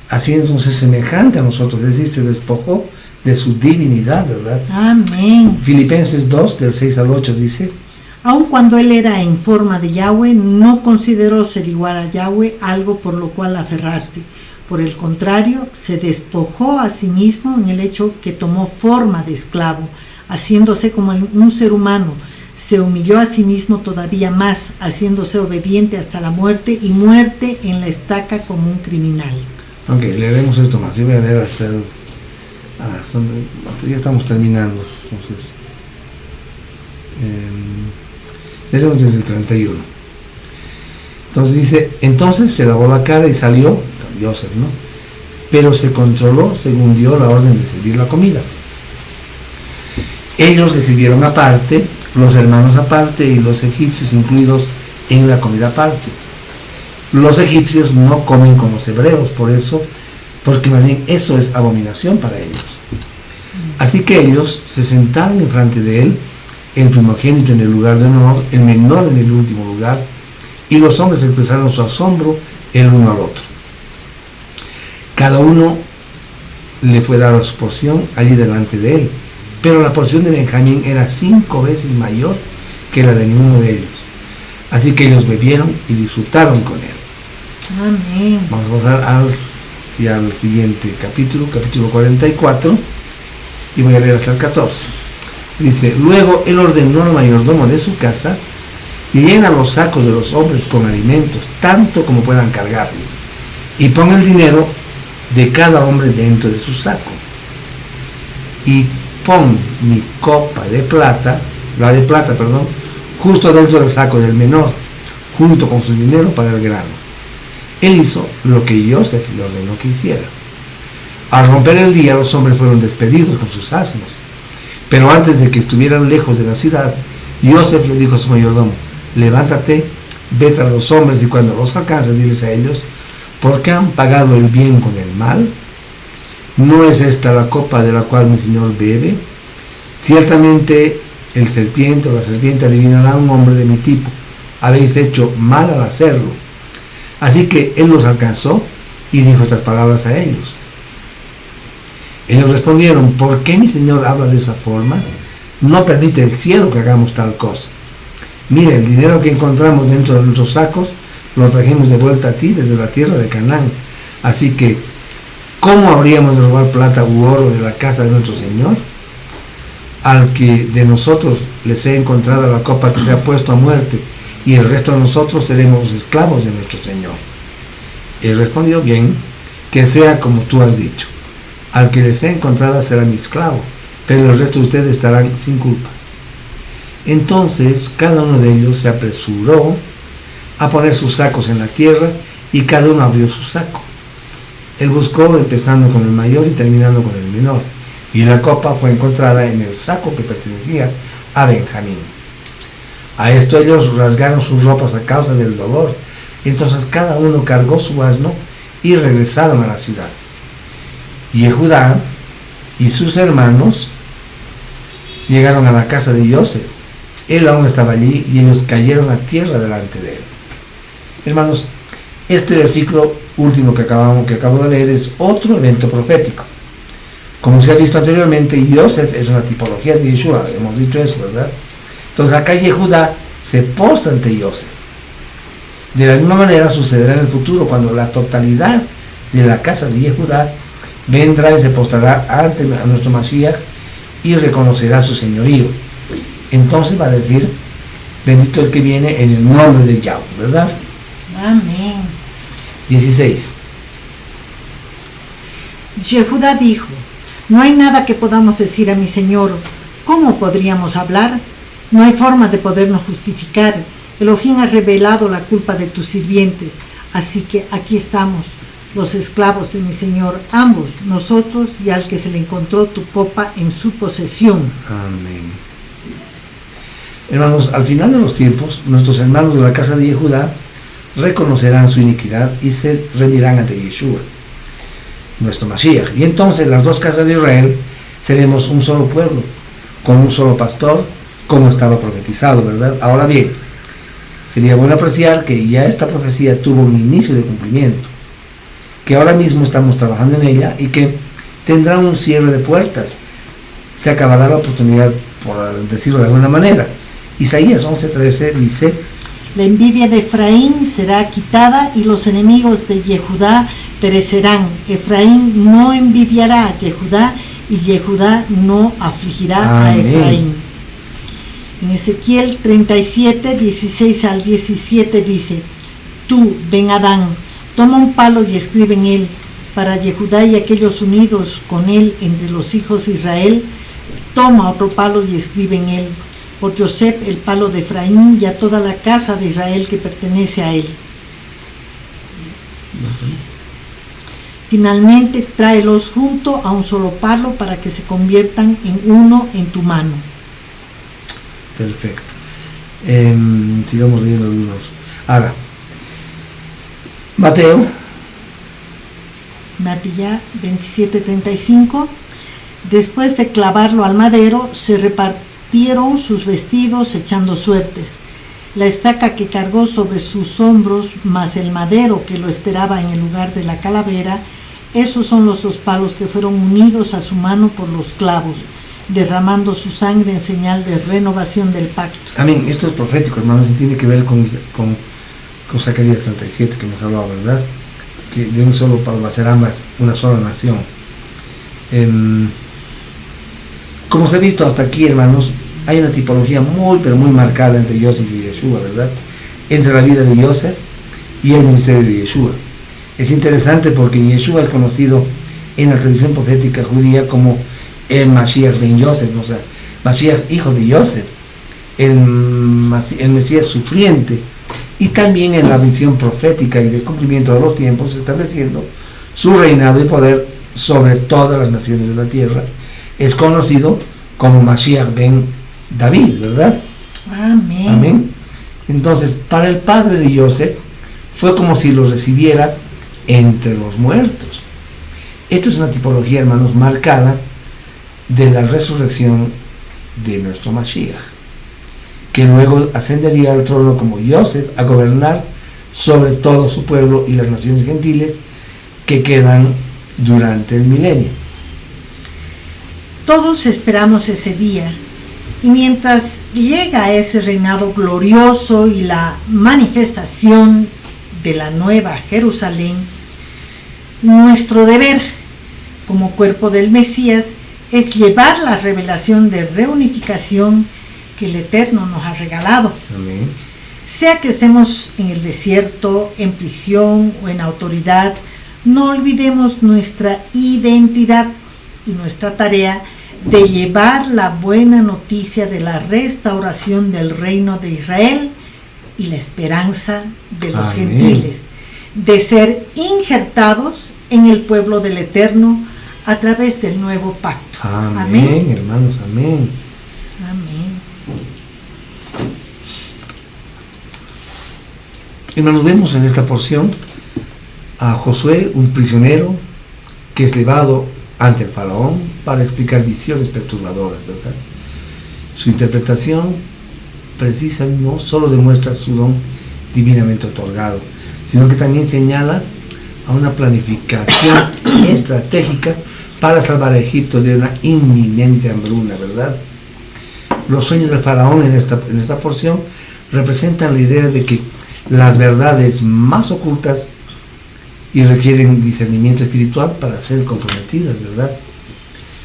haciéndose semejante a nosotros, es decir, se despojó de su divinidad, ¿verdad? Amén. Filipenses 2, del 6 al 8 dice: Aun cuando él era en forma de Yahweh, no consideró ser igual a Yahweh algo por lo cual aferrarse. Por el contrario, se despojó a sí mismo en el hecho que tomó forma de esclavo, haciéndose como un ser humano. Se humilló a sí mismo todavía más, haciéndose obediente hasta la muerte, y muerte en la estaca como un criminal. Ok, leeremos esto más. Yo voy a leer hasta ya estamos terminando. Entonces, leeremos desde el 31. Entonces dice: entonces se lavó la cara y salió, Joseph, ¿no? Pero se controló según dio la orden de servir la comida. Ellos le sirvieron aparte, los hermanos aparte y los egipcios incluidos en la comida aparte. Los egipcios no comen con los hebreos, porque más bien eso es abominación para ellos. Así que ellos se sentaron enfrente de él, el primogénito en el lugar de honor, el menor en el último lugar, y los hombres expresaron su asombro el uno al otro. Cada uno le fue dada su porción allí delante de él, pero la porción de Benjamín era 5 veces mayor que la de ninguno de ellos. Así que ellos bebieron y disfrutaron con él. Amén. Vamos a pasar al siguiente capítulo 44, y voy a leer hasta el 14. Dice: luego él ordenó al mayordomo de su casa: llena los sacos de los hombres con alimentos, tanto como puedan cargarlo, y pon el dinero de cada hombre dentro de su saco, y pon mi copa de plata, justo dentro del saco del menor, junto con su dinero para el grano. Él hizo lo que Joseph le ordenó que hiciera. Al romper el día, los hombres fueron despedidos con sus asnos. Pero antes de que estuvieran lejos de la ciudad, Joseph le dijo a su mayordomo: levántate, ve tras los hombres, y cuando los alcances, diles a ellos: ¿por qué han pagado el bien con el mal? ¿No es esta la copa de la cual mi señor bebe? Ciertamente el serpiente o la serpiente adivinará a un hombre de mi tipo. Habéis hecho mal al hacerlo. Así que él los alcanzó y dijo estas palabras a ellos. Ellos respondieron: ¿por qué mi señor habla de esa forma? No permite el cielo que hagamos tal cosa. Mira, el dinero que encontramos dentro de nuestros sacos lo trajimos de vuelta a ti desde la tierra de Canaán. Así que, ¿cómo habríamos de robar plata u oro de la casa de nuestro señor? Al que de nosotros les he encontrado la copa que se ha puesto a muerte, y el resto de nosotros seremos esclavos de nuestro señor. Él respondió: bien, que sea como tú has dicho. Al que les he encontrado será mi esclavo, pero el resto de ustedes estarán sin culpa. Entonces cada uno de ellos se apresuró a poner sus sacos en la tierra, y cada uno abrió su saco. Él buscó empezando con el mayor y terminando con el menor, y la copa fue encontrada en el saco que pertenecía a Benjamín. A esto ellos rasgaron sus ropas a causa del dolor. Entonces cada uno cargó su asno y regresaron a la ciudad. Y Judá y sus hermanos llegaron a la casa de Joseph. Él aún estaba allí, y ellos cayeron a tierra delante de él. Hermanos, este versículo último que acabo de leer es otro evento profético. Como se ha visto anteriormente, Joseph es una tipología de Yeshua, hemos dicho eso, ¿verdad? Entonces acá Yehudá se postra ante Yosef. De la misma manera sucederá en el futuro, cuando la totalidad de la casa de Yehudá vendrá y se postrará ante nuestro Mashiach y reconocerá su señorío. Entonces va a decir: bendito el que viene en el nombre de Yahweh, ¿verdad? Amén. 16. Yehudá dijo: no hay nada que podamos decir a mi señor. ¿Cómo podríamos hablar? No hay forma de podernos justificar. Elohim ha revelado la culpa de tus sirvientes, así que aquí estamos, los esclavos de mi señor, ambos, nosotros y al que se le encontró tu copa en su posesión. Amén. Hermanos, al final de los tiempos, nuestros hermanos de la casa de Yehudá reconocerán su iniquidad y se rendirán ante Yeshua, nuestro Mashiach. Y entonces las dos casas de Israel seremos un solo pueblo, con un solo pastor, como estaba profetizado, ¿verdad? Ahora bien, sería bueno apreciar que ya esta profecía tuvo un inicio de cumplimiento, que ahora mismo estamos trabajando en ella y que tendrá un cierre de puertas. Se acabará la oportunidad, por decirlo de alguna manera. Isaías 11:13 dice: la envidia de Efraín será quitada y los enemigos de Yehudá perecerán. Efraín no envidiará a Yehudá y Yehudá no afligirá a Efraín. En Ezequiel 37, 16 al 17 dice: tú, Ben Adán, toma un palo y escribe en él, para Yehudá y aquellos unidos con él entre los hijos de Israel. Toma otro palo y escribe en él, por Yosef, el palo de Efraín, y a toda la casa de Israel que pertenece a él. Finalmente, tráelos junto a un solo palo para que se conviertan en uno en tu mano. Perfecto. Sigamos leyendo algunos. Ahora, Mateo 27:35. Después de clavarlo al madero, se repartieron sus vestidos echando suertes. La estaca que cargó sobre sus hombros, más el madero que lo esperaba en el lugar de la calavera, esos son los dos palos que fueron unidos a su mano por los clavos, derramando su sangre en señal de renovación del pacto. Amén. Esto es profético, hermanos, y tiene que ver con Zacarías 37 que nos hablaba, ¿verdad? Que de un solo palo va a ser ambas una sola nación. Como se ha visto hasta aquí, hermanos, hay una tipología muy, pero muy marcada entre Yosef y Yeshua, ¿verdad? Entre la vida de Yosef y el ministerio de Yeshua. Es interesante porque Yeshua es conocido en la tradición profética judía como el Mashiach ben Yosef, o sea, Mashiach hijo de Yosef, el Mesías sufriente, y también en la visión profética y de cumplimiento de los tiempos, estableciendo su reinado y poder sobre todas las naciones de la tierra. Es conocido como Mashiach ben David, ¿verdad? Amén. Amén. Entonces, para el padre de Yosef, fue como si lo recibiera entre los muertos. Esto es una tipología, hermanos, marcada de la resurrección de nuestro Mashiach, que luego ascendería al trono como Yosef a gobernar sobre todo su pueblo y las naciones gentiles que quedan durante el milenio. Todos esperamos ese día, y mientras llega ese reinado glorioso y la manifestación de la nueva Jerusalén, nuestro deber como cuerpo del Mesías es llevar la revelación de reunificación que el Eterno nos ha regalado. Amén. Sea que estemos en el desierto, en prisión o en autoridad, no olvidemos nuestra identidad y nuestra tarea de llevar la buena noticia de la restauración del reino de Israel y la esperanza de los Amén. gentiles, de ser injertados en el pueblo del Eterno a través del nuevo pacto. Amén, Amén. hermanos, amén. Amén. Hermanos, vemos en esta porción a Josué, un prisionero que es llevado ante el faraón para explicar visiones perturbadoras, ¿verdad? Su interpretación precisa no solo demuestra su don divinamente otorgado, sino que también señala a una planificación estratégica para salvar a Egipto de una inminente hambruna, ¿verdad? Los sueños del faraón en esta porción representan la idea de que las verdades más ocultas y requieren discernimiento espiritual para ser comprometidas, ¿verdad?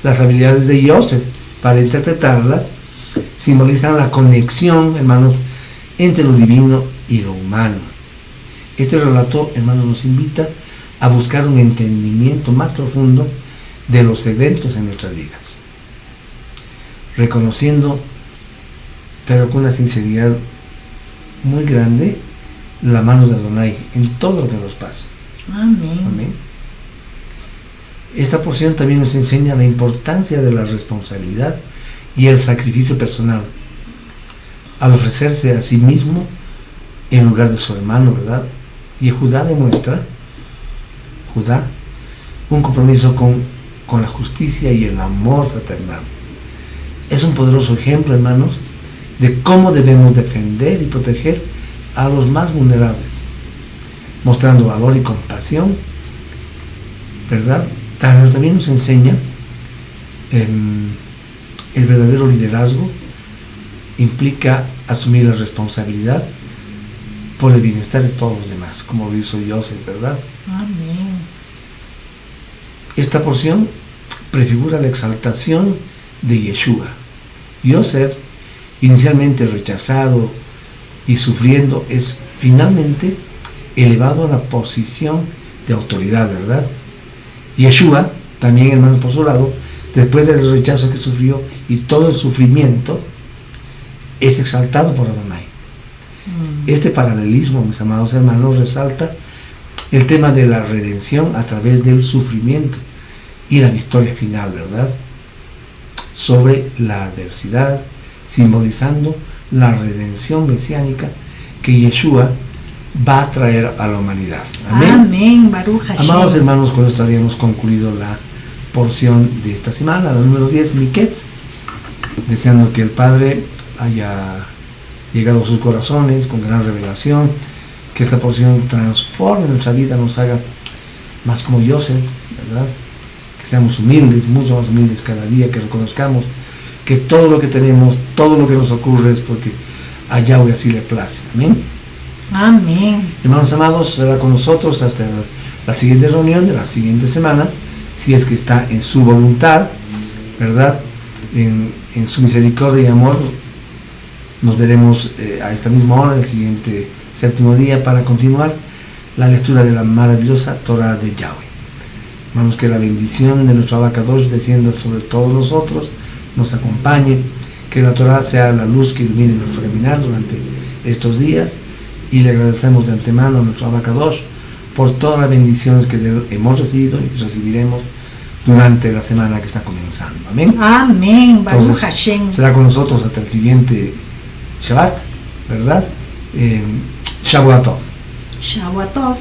Las habilidades de Joseph para interpretarlas simbolizan la conexión, hermanos, entre lo divino y lo humano. Este relato, hermanos, nos invita a buscar un entendimiento más profundo de los eventos en nuestras vidas, reconociendo, pero con una sinceridad muy grande, la mano de Adonai en todo lo que nos pasa. Amén. Amén. Esta porción también nos enseña la importancia de la responsabilidad y el sacrificio personal al ofrecerse a sí mismo en lugar de su hermano, ¿verdad? Y Judá demuestra, un compromiso con la justicia y el amor fraternal. Es un poderoso ejemplo, hermanos, de cómo debemos defender y proteger a los más vulnerables, mostrando valor y compasión, ¿verdad? También nos enseña el verdadero liderazgo implica asumir la responsabilidad por el bienestar de todos los demás, como lo hizo Joseph, ¿verdad? Amén. Esta porción prefigura la exaltación de Yeshua. Joseph, inicialmente rechazado y sufriendo, es finalmente elevado a la posición de autoridad, ¿verdad? Yeshua, también, hermanos, por su lado, después del rechazo que sufrió y todo el sufrimiento, es exaltado por Adonai. Este paralelismo, mis amados hermanos, resalta el tema de la redención a través del sufrimiento y la victoria final, ¿verdad?, sobre la adversidad, simbolizando la redención mesiánica que Yeshua va a traer a la humanidad. Amén. Amén. Baruch Hashem. Amados hermanos, con esto habíamos concluido la porción de esta semana, la número 10, Miketz, deseando que el Padre haya llegado a sus corazones con gran revelación, que esta porción transforme nuestra vida, nos haga más como Joseph, ¿verdad? Que seamos humildes, mucho más humildes cada día, que reconozcamos que todo lo que tenemos, todo lo que nos ocurre es porque a Yahweh así le place. Amén. Amén. Hermanos amados, será con nosotros hasta la siguiente reunión de la siguiente semana, si es que está en su voluntad, ¿verdad? En su misericordia y amor. Nos veremos a esta misma hora, el siguiente séptimo día, para continuar la lectura de la maravillosa Torah de Yahweh. Hermanos, que la bendición de nuestro Abacadosh descienda sobre todos nosotros, nos acompañe, que la Torah sea la luz que ilumine nuestro caminar durante estos días, y le agradecemos de antemano a nuestro Abacadosh por todas las bendiciones que hemos recibido y recibiremos durante la semana que está comenzando. Amén. Amén. Baruch Entonces, Hashem. será con nosotros hasta el siguiente Shabbat, ¿verdad? Shavuot Tov. Shavuot Tov.